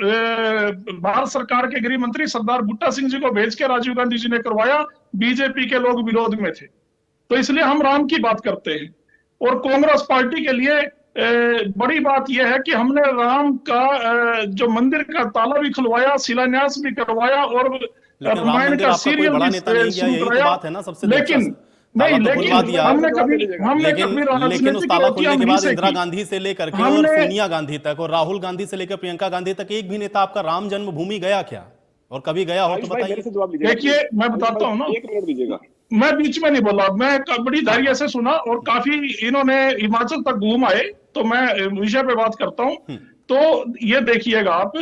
S3: भारत सरकार के गृह मंत्री सरदार बूटा सिंह जी को भेज के राजीव गांधी जी ने करवाया। बीजेपी के लोग विरोध में थे, तो इसलिए हम राम की बात करते हैं। और कांग्रेस पार्टी के लिए बड़ी बात यह है कि हमने राम का जो मंदिर का ताला भी खुलवाया, शिलान्यास भी करवाया, और रामायण का सीरियल भी शुरू कराया। लेकिन हमने कभी
S1: लेकिन उस ताला खुलने के बाद इंदिरा गांधी से लेकर के और सोनिया गांधी तक और राहुल गांधी से लेकर प्रियंका गांधी तक एक भी नेता आपका राम जन्मभूमि गया क्या? और कभी गया हो तो बताइए।
S3: देखिए, मैं बताता हूँ ना,
S7: 1 मिनट दीजिएगा।
S3: मैं बीच में नहीं बोला, मैं बड़ी धैर्य से सुना, और काफी इन्होंने हिमाचल तक घूम आए, तो मैं विषय पे बात करता हूँ। तो ये देखिएगा आप,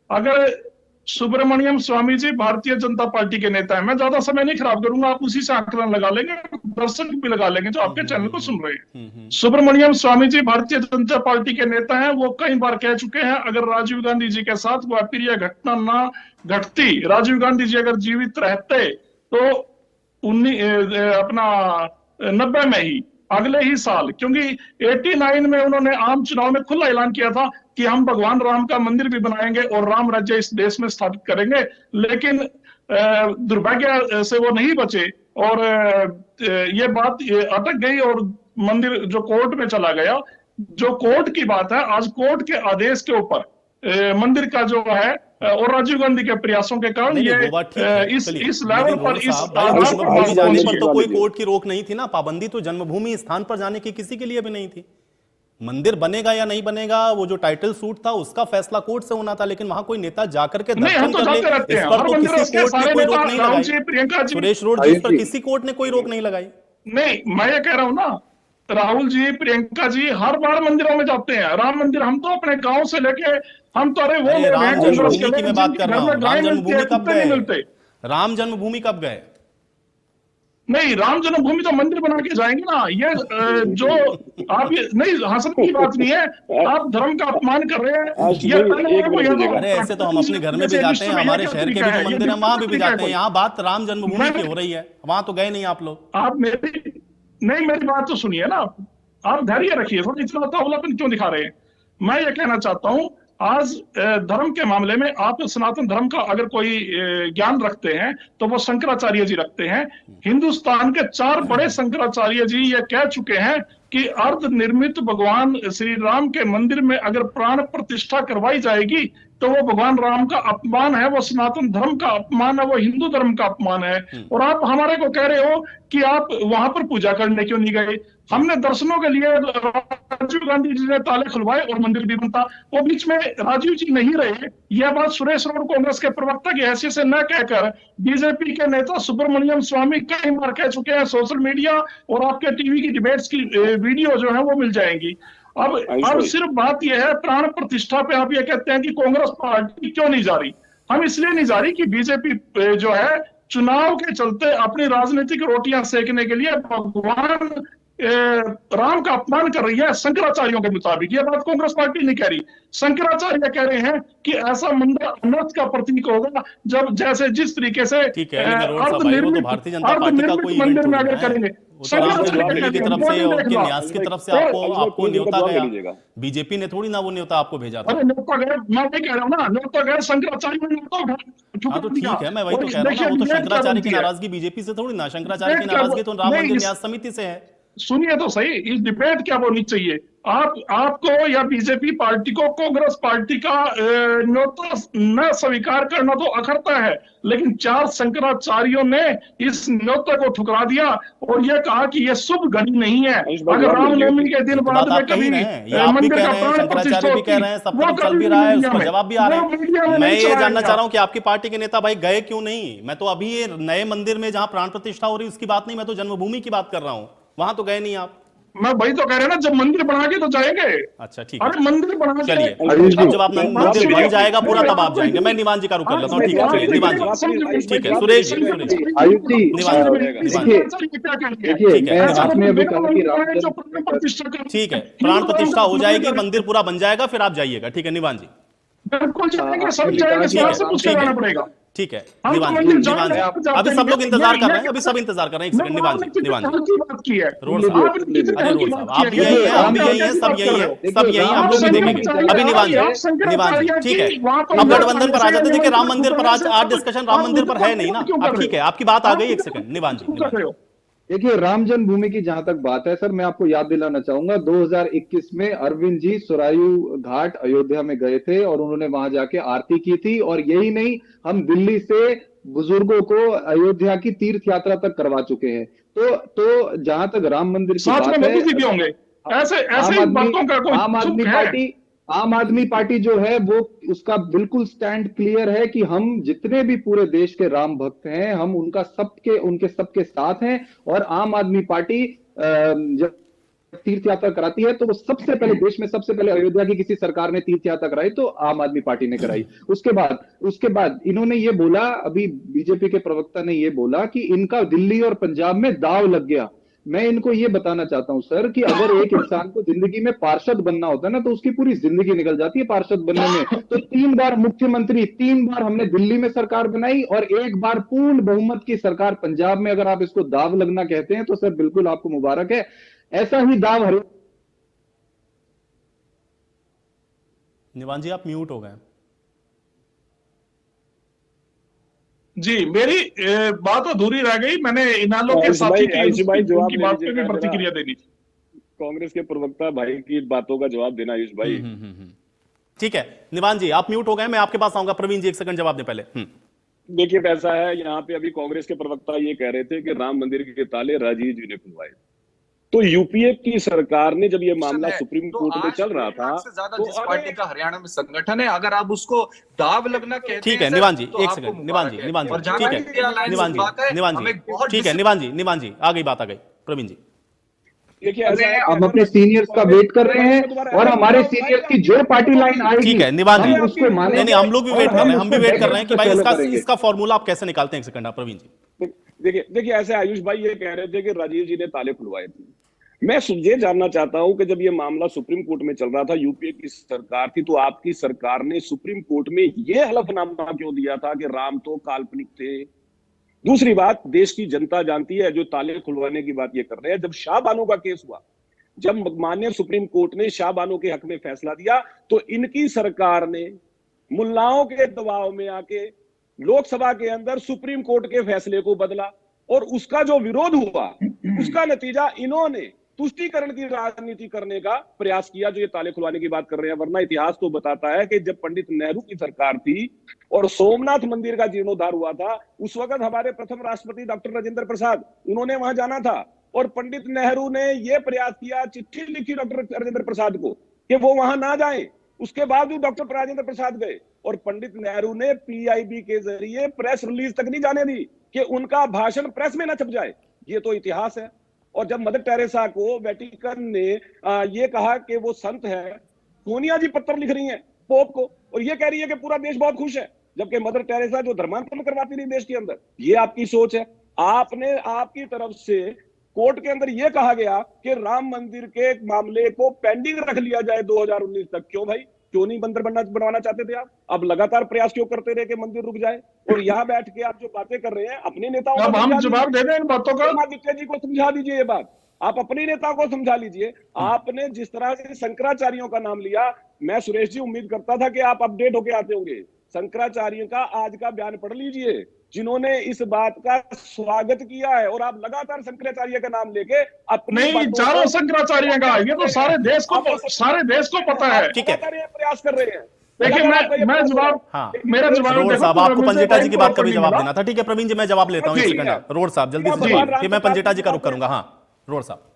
S3: अगर सुब्रमण्यम स्वामी जी भारतीय जनता पार्टी के नेता हैं, मैं ज्यादा समय नहीं खराब करूंगा, आप उसी से आकलन लगा लेंगे, दर्शक भी लगा लेंगे जो आपके चैनल को सुन रहे हैं। सुब्रमण्यम स्वामी जी भारतीय जनता पार्टी के नेता हैं। वो कई बार कह चुके हैं, अगर राजीव गांधी जी के साथ वो अप्रिय घटना ना घटती, राजीव गांधी जी अगर जीवित रहते, तो 90 में ही, अगले ही साल, क्योंकि 89 में उन्होंने आम चुनाव में खुला ऐलान किया था कि हम भगवान राम का मंदिर भी बनाएंगे और राम राज्य इस देश में स्थापित करेंगे। लेकिन दुर्भाग्य से वो नहीं बचे, और ये बात अटक गई, और मंदिर जो कोर्ट में चला गया। जो कोर्ट की बात है, आज कोर्ट के आदेश के ऊपर मंदिर का जो है
S4: और राजीव गांधी के प्रयासों के कारण
S1: नहीं,
S4: ये
S1: वो बात ठीक है,
S4: इस
S1: चलिए।
S4: लेवल
S1: लेकिन
S4: पर
S1: गौर
S4: इस
S1: साहब, भाई,
S4: आधार पर
S1: जन्मभूमि
S4: बात
S1: जाने
S4: होनी
S1: पर तो
S4: चाहिए।
S1: कोई कोर्ट की रोक नहीं थी ना, पाबंदी तो जन्मभूमि स्थान पर जाने की किसी के लिए भी नहीं थी। मंदिर बनेगा या नहीं बनेगा, वो जो टाइटल सूट था उसका फैसला कोर्ट से होना था, लेकिन वहां कोई नेता जाकर के
S4: नहीं, हम
S1: दर्शन
S4: तो
S1: कर ले,
S4: जाते रहते
S1: इस
S4: हैं
S1: पर
S4: हर
S1: तो
S4: मंदिर
S1: किसी
S4: के
S1: कोर्ट ने
S4: सारे
S1: कोई
S4: नेता,
S1: रोक नहीं
S4: राहुल
S1: लगाई।
S4: जी, प्रियंका जी।
S1: सुरेश रोड जी, इस पर किसी कोर्ट ने कोई रोक नहीं लगाई।
S4: नहीं, मैं ये कह रहा हूं ना, राहुल जी, प्रियंका जी हर बार मंदिरों में जाते हैं। राम मंदिर हम तो अपने गांव से लेके, हम तो अरे वो
S1: अरे
S4: लोग
S1: राम
S4: हैं कांग्रेस
S1: जन्मभूमि
S4: के
S1: की
S4: लोग
S1: मैं बात
S4: जिनके
S1: कर
S4: घर
S1: रहा
S4: में
S1: हूँ।
S4: गाय
S1: राम
S4: मिलती
S1: जन्मभूमि
S4: है,
S1: कब
S4: कुत्ते नहीं मिलते।
S1: गए? राम जन्मभूमि कब गए?
S4: नहीं, राम जन्मभूमि तो मंदिर बना के जाएंगे ना। ये जो आप ये नहीं, हंसने की बात नहीं है, आप धर्म का अपमान कर रहे हैं।
S7: आशीष
S4: ये
S7: भाई,
S4: पहले
S7: एक
S4: वो
S7: मिनट
S4: ये
S7: दीजिएगा।
S1: अरे ऐसे तो हम अपने घर में भी जाते हैं, हमारे शहर के भी जो मंदिर है वहां भी जाते हैं। यहाँ बात राम जन्मभूमि की हो रही है, वहां तो गए नहीं आप लोग।
S4: आप मेरी बात तो सुनिए ना। आप धैर्य रखिए, थोड़ा इतना उतावलापन क्यों दिखा रहे हैं। मैं ये कहना चाहता हूं, आज धर्म के मामले में आप सनातन धर्म का अगर कोई ज्ञान रखते हैं तो वो शंकराचार्य जी रखते हैं। हिंदुस्तान के 4 बड़े शंकराचार्य जी ये कह चुके हैं कि अर्ध निर्मित भगवान श्री राम के मंदिर में अगर प्राण प्रतिष्ठा करवाई जाएगी तो वो भगवान राम का अपमान है, वो सनातन धर्म का अपमान है, वो हिंदू धर्म का अपमान है। और आप हमारे को कह रहे हो कि आप वहां पर पूजा करने क्यों नहीं गए। हमने दर्शनों के लिए राजीव गांधी जी ने ताले खुलवाए और मंदिर भी बनता। वो बीच में राजीव जी नहीं रहे। यह बात सुरेश रोड कांग्रेस के प्रवक्ता की हैसियत से न कहकर बीजेपी के नेता सुब्रमण्यम स्वामी कई बार कह चुके हैं। सोशल मीडिया और आपके टीवी की डिबेट्स की वीडियो जो है वो मिल जाएंगी। अब सिर्फ बात यह है, प्राण प्रतिष्ठा पे आप ये कहते हैं कि कांग्रेस पार्टी क्यों नहीं जा रही। हम इसलिए नहीं जा रही कि बीजेपी जो है चुनाव के चलते अपनी राजनीतिक रोटियां सेकने के लिए भगवान राम का अपमान कर रही है शंकराचार्यों के मुताबिक। यह बात कांग्रेस पार्टी नहीं कह रही। शंकराचार्य कह रहे हैं कि ऐसा मंदिर अनर्थ का प्रतीक होगा जब जैसे जिस तरीके से
S1: ठीक है, लेकिन रोड साहब भाई, वो तो भारतीय जनता पार्टी का कोई इवेंट
S4: मंदिर में
S1: थोड़ी
S4: अगर
S1: ना है।
S4: करेंगे
S1: वो तो राम जन्मभूमि की तरफ से और उनके न्यास की तरफ से आपको न्योता गया। बीजेपी ने थोड़ी ना वो न्योता आपको भेजा था।
S4: अरे न्योता गया, मैं वही कह रहा हूँ ना, न्योता गया शंकराचार्य ने न्योता उठा।
S1: हाँ तो ठीक है, मैं वही तो कह रहा हूँ ना, वो तो शंकराचार्य की नाराजगी बीजेपी से थोड़ी ना, शंकराचार्य की नाराजगी तो राम मंदिर न्यास समिति से है।
S4: सुनिए तो सही, इस डिबेट क्या होनी चाहिए। आपको या बीजेपी पार्टी को कांग्रेस पार्टी का न्योता न स्वीकार करना तो अखरता है, लेकिन 4 शंकराचार्यों ने इस न्योता को ठुकरा दिया और यह कहा कि यह शुभ घड़ी नहीं है। अगर रामनवमी के दिन बाद में कभी मंदिर का प्राण प्रतिष्ठा
S1: भी कह रहे हैं, सब तरफ चल भी रहा है, उसका जवाब भी आ रहा है। मैं ये जानना चाह रहा हूँ कि आपकी पार्टी के नेता भाई गए क्यों नहीं। मैं तो अभी ये नए मंदिर में जहां प्राण प्रतिष्ठा हो रही है उसकी बात नहीं, मैं तो जन्मभूमि की बात कर रहा हूँ, वहां तो गए नहीं आप।
S4: मैं वही तो कह रहे हैं ना, जब मंदिर बना के तो जाएंगे।
S1: अच्छा ठीक है,
S4: अरे मंदिर बना के,
S1: चलिए अब जब आप मंदिर बन जाएगा पूरा तब आप जाएंगे। मैं निवान जी का रुक कर लेता हूँ। ठीक है, चलिए निवान जी, ठीक है, सुरेश जी,
S5: आयुष जी, देखिए
S1: ठीक है,
S5: मैं आपने अभी कहा कि
S1: ठीक है, प्राण प्रतिष्ठा हो जाएगी, मंदिर पूरा बन जाएगा, फिर आप जाइएगा। ठीक है निवान जी,
S4: बिल्कुल जाएंगे, सब जाएंगे, सबसे पूछ के जाना पड़ेगा।
S1: ठीक है निवान जी, निवान जी, अभी सब लोग इंतजार कर रहे हैं, अभी सब इंतजार कर रहे हैं। एक सेकंड निवान जी, निवान जी,
S4: बात की है
S1: रोड साहब, अरे रोड साहब, आप भी यही है, हम भी यही है, सब यही है, सब यही है, हम लोग भी देखेंगे। अभी निवान जी, ठीक है, अब गठबंधन पर आ जाते। देखिए राम मंदिर पर आज डिस्कशन राम मंदिर पर है नहीं ना। अब ठीक है, आपकी बात आ गई। एक सेकंड निवान जी,
S5: देखिए राम जन्मभूमि की जहां तक बात है सर, मैं आपको याद दिलाना चाहूंगा 2021 में अरविंद जी सुरायु घाट अयोध्या में गए थे और उन्होंने वहां जाके आरती की थी। और यही नहीं, हम दिल्ली से बुजुर्गों को अयोध्या की तीर्थ यात्रा तक करवा चुके हैं। तो जहां तक राम मंदिर की बात है, आम आदमी पार्टी जो है वो उसका बिल्कुल स्टैंड क्लियर है कि हम जितने भी पूरे देश के राम भक्त हैं हम उनके सबके साथ हैं। और आम आदमी पार्टी जब तीर्थ यात्रा कराती है तो वो सबसे पहले, देश में सबसे पहले अयोध्या की किसी सरकार ने तीर्थ यात्रा कराई तो आम आदमी पार्टी ने कराई। उसके बाद इन्होंने ये बोला, अभी बीजेपी के प्रवक्ता ने ये बोला कि इनका दिल्ली और पंजाब में दांव लग गया। मैं इनको ये बताना चाहता हूं सर कि अगर एक इंसान को जिंदगी में पार्षद बनना होता है ना तो उसकी पूरी जिंदगी निकल जाती है पार्षद बनने में। तो 3 बार मुख्यमंत्री, 3 बार हमने दिल्ली में सरकार बनाई और 1 बार पूर्ण बहुमत की सरकार पंजाब में। अगर आप इसको दाव लगना कहते हैं तो सर बिल्कुल आपको मुबारक है। ऐसा ही दाव
S1: निवान जी आप म्यूट हो गए।
S4: जी, मेरी बात अधूरी रह गई। मैंने इनालो के साथी की बात पे भी प्रतिक्रिया देनी थी।
S7: कांग्रेस के प्रवक्ता भाई की बातों का जवाब देना आयुष भाई।
S1: ठीक है निवान जी, आप म्यूट हो गए, मैं आपके पास आऊंगा। प्रवीण जी 1 सेकंड जवाब दें पहले।
S7: देखिए ऐसा है, यहाँ पे अभी कांग्रेस के प्रवक्ता ये कह रहे थे कि राम मंदिर के ताले राजीव जी ने खुलवाए। तो यूपीए की सरकार ने जब ये मामला सुप्रीम कोर्ट में चल रहा था,
S8: से ज्यादा
S7: तो
S8: जिस पार्टी का हरियाणा में संगठन है, अगर आप उसको दाव लगना कहते हैं,
S1: ठीक है निवान जी 1 सेकंड, निवान जी ठीक है, निवान जी ठीक है, निवान जी आ गई बात, आ गई। प्रवीण जी
S7: देखिए
S9: हम अपने सीनियर्स का वेट कर रहे हैं और हमारे सीनियर्स की जो पार्टी लाइन आएगी,
S1: ठीक है निवान जी,
S9: उसको मानेंगे।
S1: नहीं हम लोग भी वेट कर रहे हैं, हम भी वेट कर रहे हैं कि भाई इसका फॉर्मूला आप कैसे निकालते हैं। 1 सेकंड प्रवीण जी।
S7: देखिए ऐसे आयुष भाई ये कह रहे थे कि राजीव जी ने ताले खुलवाए थे। मैं ये जानना चाहता हूं कि जब ये मामला सुप्रीम कोर्ट में चल रहा था, यूपीए की सरकार थी, तो आपकी सरकार ने सुप्रीम कोर्ट में ये हलफनामा क्यों दिया था कि राम तो काल्पनिक थे? दूसरी बात, देश की जनता जानती है, जो ताले खुलवाने की बात ये कर रहे हैं, जब शाह बानो का केस हुआ, जब माननीय सुप्रीम कोर्ट ने शाह बानो के हक में फैसला दिया, तो इनकी सरकार ने मुल्लाओं के दबाव में आके लोकसभा के अंदर सुप्रीम कोर्ट के फैसले को बदला, और उसका जो विरोध हुआ, उसका नतीजा इन्होंने तुष्टीकरण की राजनीति करने का प्रयास किया, जो ये ताले खुलवाने की बात कर रहे हैं। वरना इतिहास तो बताता है कि जब पंडित नेहरू की सरकार थी और सोमनाथ मंदिर का जीर्णोद्धार हुआ था, उस वक्त हमारे प्रथम राष्ट्रपति डॉक्टर राजेंद्र प्रसाद, उन्होंने वहां जाना था, और पंडित नेहरू ने यह प्रयास किया, चिट्ठी लिखी डॉक्टर राजेंद्र प्रसाद को कि वो वहां ना जाएं। उसके बावजूद डॉक्टर राजेंद्र प्रसाद गए, और पंडित नेहरू ने पीआईबी के जरिए प्रेस रिलीज तक नहीं जाने दी कि उनका भाषण प्रेस में ना छप जाए। ये तो इतिहास है। और जब मदर टेरेसा को वेटिकन ने ये कहा कि वो संत है, सोनिया जी पत्र लिख रही हैं पोप को, और ये कह रही है कि पूरा देश बहुत खुश है, जबकि मदर टेरेसा जो धर्मांतरण करवाती रही देश के अंदर। ये आपकी सोच है। आपकी तरफ से कोर्ट के अंदर यह कहा गया कि राम मंदिर के मामले को पेंडिंग रख लिया जाए 2019 तक। क्यों भाई, क्यों नहीं मंदिर बनवाना चाहते थे आप? अब लगातार प्रयास क्यों करते रहे कि मंदिर रुक जाए? और यहाँ बैठ के आप जो बातें कर रहे हैं अपने नेताओं को,
S3: हम जवाब दे दें इन बातों का।
S7: आदित्य जी को समझा दीजिए ये बात, आप अपने नेता को समझा लीजिए। आपने जिस तरह से शंकराचार्यों का नाम लिया, मैं सुरेश जी उम्मीद करता था कि आप अपडेट होके आते होंगे। शंकराचार्य का आज का बयान पढ़ लीजिए, जिन्होंने इस बात का स्वागत किया है, और आप लगातार शंकराचार्य का नाम लेके अपने
S3: नहीं, चारों शंकराचार्य का, ये तो सारे देश को पता है।
S1: ठीक है,
S7: प्रयास कर रहे हैं।
S3: देखिए मैं जवाब, मेरा जवाब
S1: रोड साहब, आपको पंजेटा जी की बात का भी जवाब देना था। ठीक है प्रवीण जी, मैं जवाब लेता हूँ 1 सेकंड। रोड साहब जल्दी से, कि मैं पंजेटा जी का रुख करूंगा। हाँ रोड साहब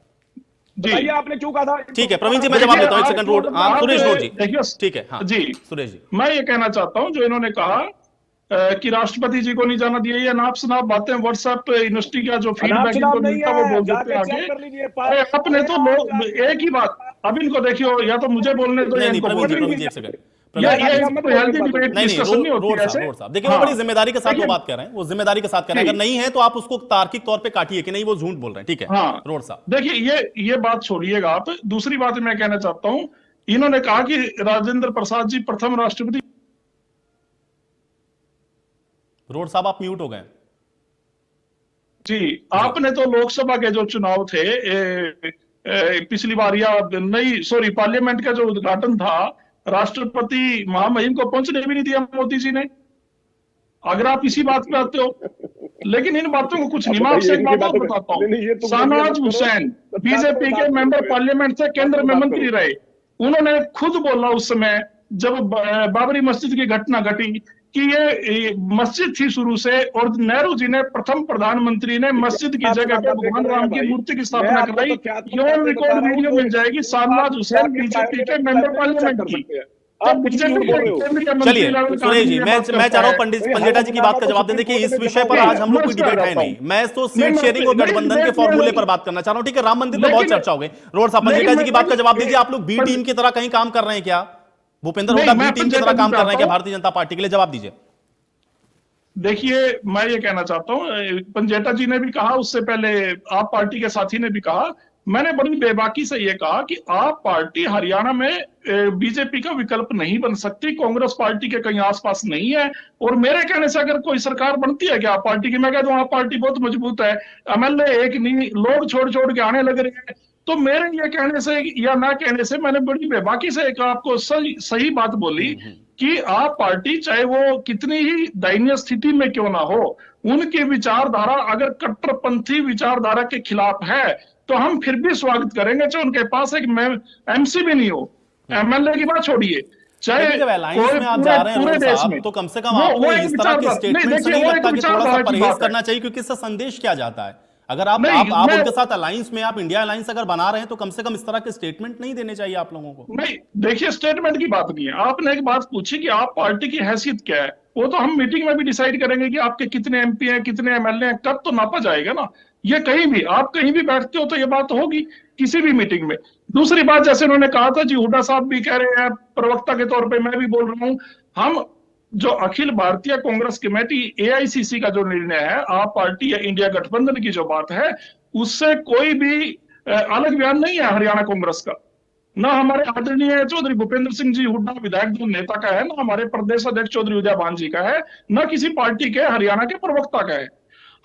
S7: जी, आपने क्यों कहा था?
S1: ठीक है प्रवीण जी, मैं जवाब लेता हूँ 1 सेकंड। रोड सुरेश रोड जी,
S3: देखिए
S1: ठीक है। हाँ
S3: जी
S1: सुरेश जी,
S3: मैं ये कहना चाहता हूं, जो इन्होंने कहा कि राष्ट्रपति जी को नहीं जाना दिया, ये नाप शनाप बातें व्हाट्सएप यूनिवर्सिटी का जो फीडबैक इनको मिलता है वो बोल देते आगे। अपने तो लोग एक ही बात, अब इनको देखियो, या तो मुझे बोलने दो या इनको बोलने दो। रोड साहब देखिए, वो बड़ी जिम्मेदारी के साथ वो बात कर रहे हैं, वो जिम्मेदारी के साथ कर रहे हैं। अगर नहीं है तो आप उसको तार्किक तौर पे काटिए कि नहीं वो झूठ बोल रहे हैं। ठीक है हाँ
S1: रोड साहब,
S3: देखिए ये बात छोड़िएगा आप। दूसरी बात मैं कहना चाहता हूं, इन्होंने कहा कि राजेंद्र प्रसाद जी प्रथम राष्ट्रपति।
S1: रोड साहब आप म्यूट हो गए
S3: जी। आपने तो लोकसभा के जो चुनाव थे पिछली बार, या नहीं सॉरी पार्लियामेंट का जो उद्घाटन था, राष्ट्रपति महामहिम को पहुंचने भी नहीं दिया मोदी जी ने। अगर आप इसी बात पे आते हो, लेकिन इन बातों को कुछ नहीं। मैं आपसे एक बात और बताता हूँ, शाहनवाज हुसैन बीजेपी के मेंबर पार्लियामेंट से केंद्र में मंत्री रहे। उन्होंने खुद बोला उस समय जब बाबरी मस्जिद की घटना घटी कि ये मस्जिद थी शुरू से, और नेहरू जी ने प्रथम प्रधानमंत्री ने मस्जिद की जगह पे भगवान राम की मूर्ति की स्थापना कराई। ये रिकॉर्ड वीडियो मिल जाएगी, शाहनवाज हुसैन बीजेपी के मेंबर पार्लियामेंट की।
S1: चलिए सुरेश जी, मैं चाह रहा हूं पंडित पंजेटा जी की बात का जवाब दें। देखिए इस विषय पर आज हम लोग कोई डिबेट है नहीं, मैं तो सीट शेयरिंग और गठबंधन के फॉर्मूले पर बात करना चाह रहा हूं। ठीक है, राम मंदिर पर बहुत चर्चा हो गई। रोड साहब पंजेटा जी की बात का जवाब दीजिए। आप लोग बी टीम की तरह कहीं काम कर रहे हैं क्या? भूपेंद्र हुड्डा बी टीम की तरह काम कर रहे हैं क्या भारतीय जनता पार्टी के लिए? जवाब दीजिए।
S3: देखिए मैं ये कहना चाहता हूं, पंजेटा जी ने भी कहा, उससे पहले आप पार्टी के साथी ने भी कहा, मैंने बड़ी बेबाकी से ये कहा कि आप पार्टी हरियाणा में बीजेपी का विकल्प नहीं बन सकती, कांग्रेस पार्टी के कहीं आसपास नहीं है। और मेरे कहने से अगर कोई सरकार बनती है क्या आप पार्टी की, मैं कहता हूं आप पार्टी बहुत मजबूत है, एमएलए एक नहीं, लोग छोड़ छोड़ के आने लग रहे हैं। तो मेरे ये कहने से या ना कहने से मैंने बड़ी बेबाकी से एक आपको सही बात बोली कि आप पार्टी चाहे वो कितनी ही दयनीय स्थिति में क्यों ना हो, उनकी विचारधारा अगर कट्टरपंथी विचारधारा के खिलाफ है तो हम फिर भी स्वागत करेंगे, चाहे उनके पास एक एमसी भी नहीं हो। एमएलए की बात छोड़िए, चाहे
S1: लेकिन जब अलायंस में आप जा रहे हैं रोड साहब, तो कम से कम आपको इस तरह के स्टेटमेंट से नहीं लगता कि थोड़ा सा परहेज करना चाहिए, क्योंकि इससे संदेश क्या जाता है? अगर आप उनके साथ अलायंस में, आप इंडिया अलायंस अगर बना रहे हैं, तो कम से कम इस तरह के स्टेटमेंट नहीं देने चाहिए आप लोगों को।
S3: नहीं, देखिए स्टेटमेंट की बात नहीं है। आपने एक बात पूछी कि आप पार्टी की हैसियत क्या है, वो तो हम मीटिंग में भी डिसाइड करेंगे कि आपके कितने एमपी हैं, कितने एमएलए हैं, कब तो नापा जाएगा ना। ये कहीं भी आप कहीं भी बैठते हो तो ये बात होगी किसी भी मीटिंग में। दूसरी बात, जैसे उन्होंने कहा था जी, हुड्डा साहब भी कह रहे हैं, प्रवक्ता के तौर पे मैं भी बोल रहा हूं, हम जो अखिल भारतीय कांग्रेस कमेटी एआईसीसी का जो निर्णय है, आप पार्टी या इंडिया गठबंधन की जो बात है, उससे कोई भी अलग बयान नहीं है हरियाणा कांग्रेस का। ना हमारे आदरणीय चौधरी भूपेंद्र सिंह जी हुड्डा विधायक दल नेता का है, ना हमारे प्रदेश अध्यक्ष चौधरी उदयभान जी का है, ना किसी पार्टी के हरियाणा के प्रवक्ता का है।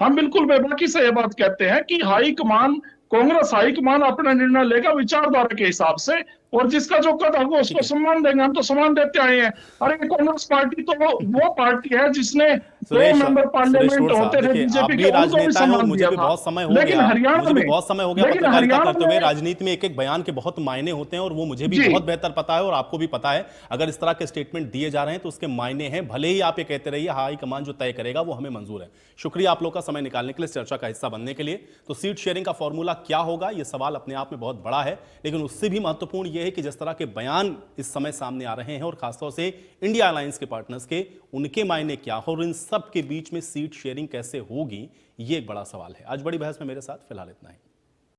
S3: हम बिल्कुल बेबाकी से यह बात कहते हैं कि हाईकमान, कांग्रेस हाईकमान अपना निर्णय लेगा विचारधारा के हिसाब से, और जिसका जो कद होगा उसको सम्मान देंगे। हम तो सम्मान देते आए हैं। अरे कांग्रेस पार्टी तो वो पार्टी है जिसने 2 मेंबर पार्लियामेंट होते थे बीजेपी के, उनको भी सम्मान दिया था। लेकिन हरियाणा में
S1: बहुत समय हो गया पत्रकारिता करते हुए। राजनीति में एक एक बयान के बहुत मायने होते हैं, और वो मुझे भी बहुत बेहतर पता है, और आपको भी पता है। अगर इस तरह के स्टेटमेंट दिए जा रहे हैं तो उसके मायने हैं, भले ही आप ये कहते रहिए हाई कमान जो तय करेगा वो हमें मंजूर है। शुक्रिया आप लोग का समय निकालने के लिए, चर्चा का हिस्सा बनने के लिए। तो सीट शेयरिंग का फॉर्मूला क्या होगा, ये सवाल अपने आप में बहुत बड़ा है, लेकिन उससे भी महत्वपूर्ण यह है कि जिस तरह के बयान इस समय सामने आ रहे हैं, और खासतौर से इंडिया अलायंस के पार्टनर्स के, उनके मायने क्या हो, और इन सब के बीच में सीट शेयरिंग कैसे होगी, ये एक बड़ा सवाल है। आज बड़ी बहस में मेरे साथ फिलहाल इतना ही।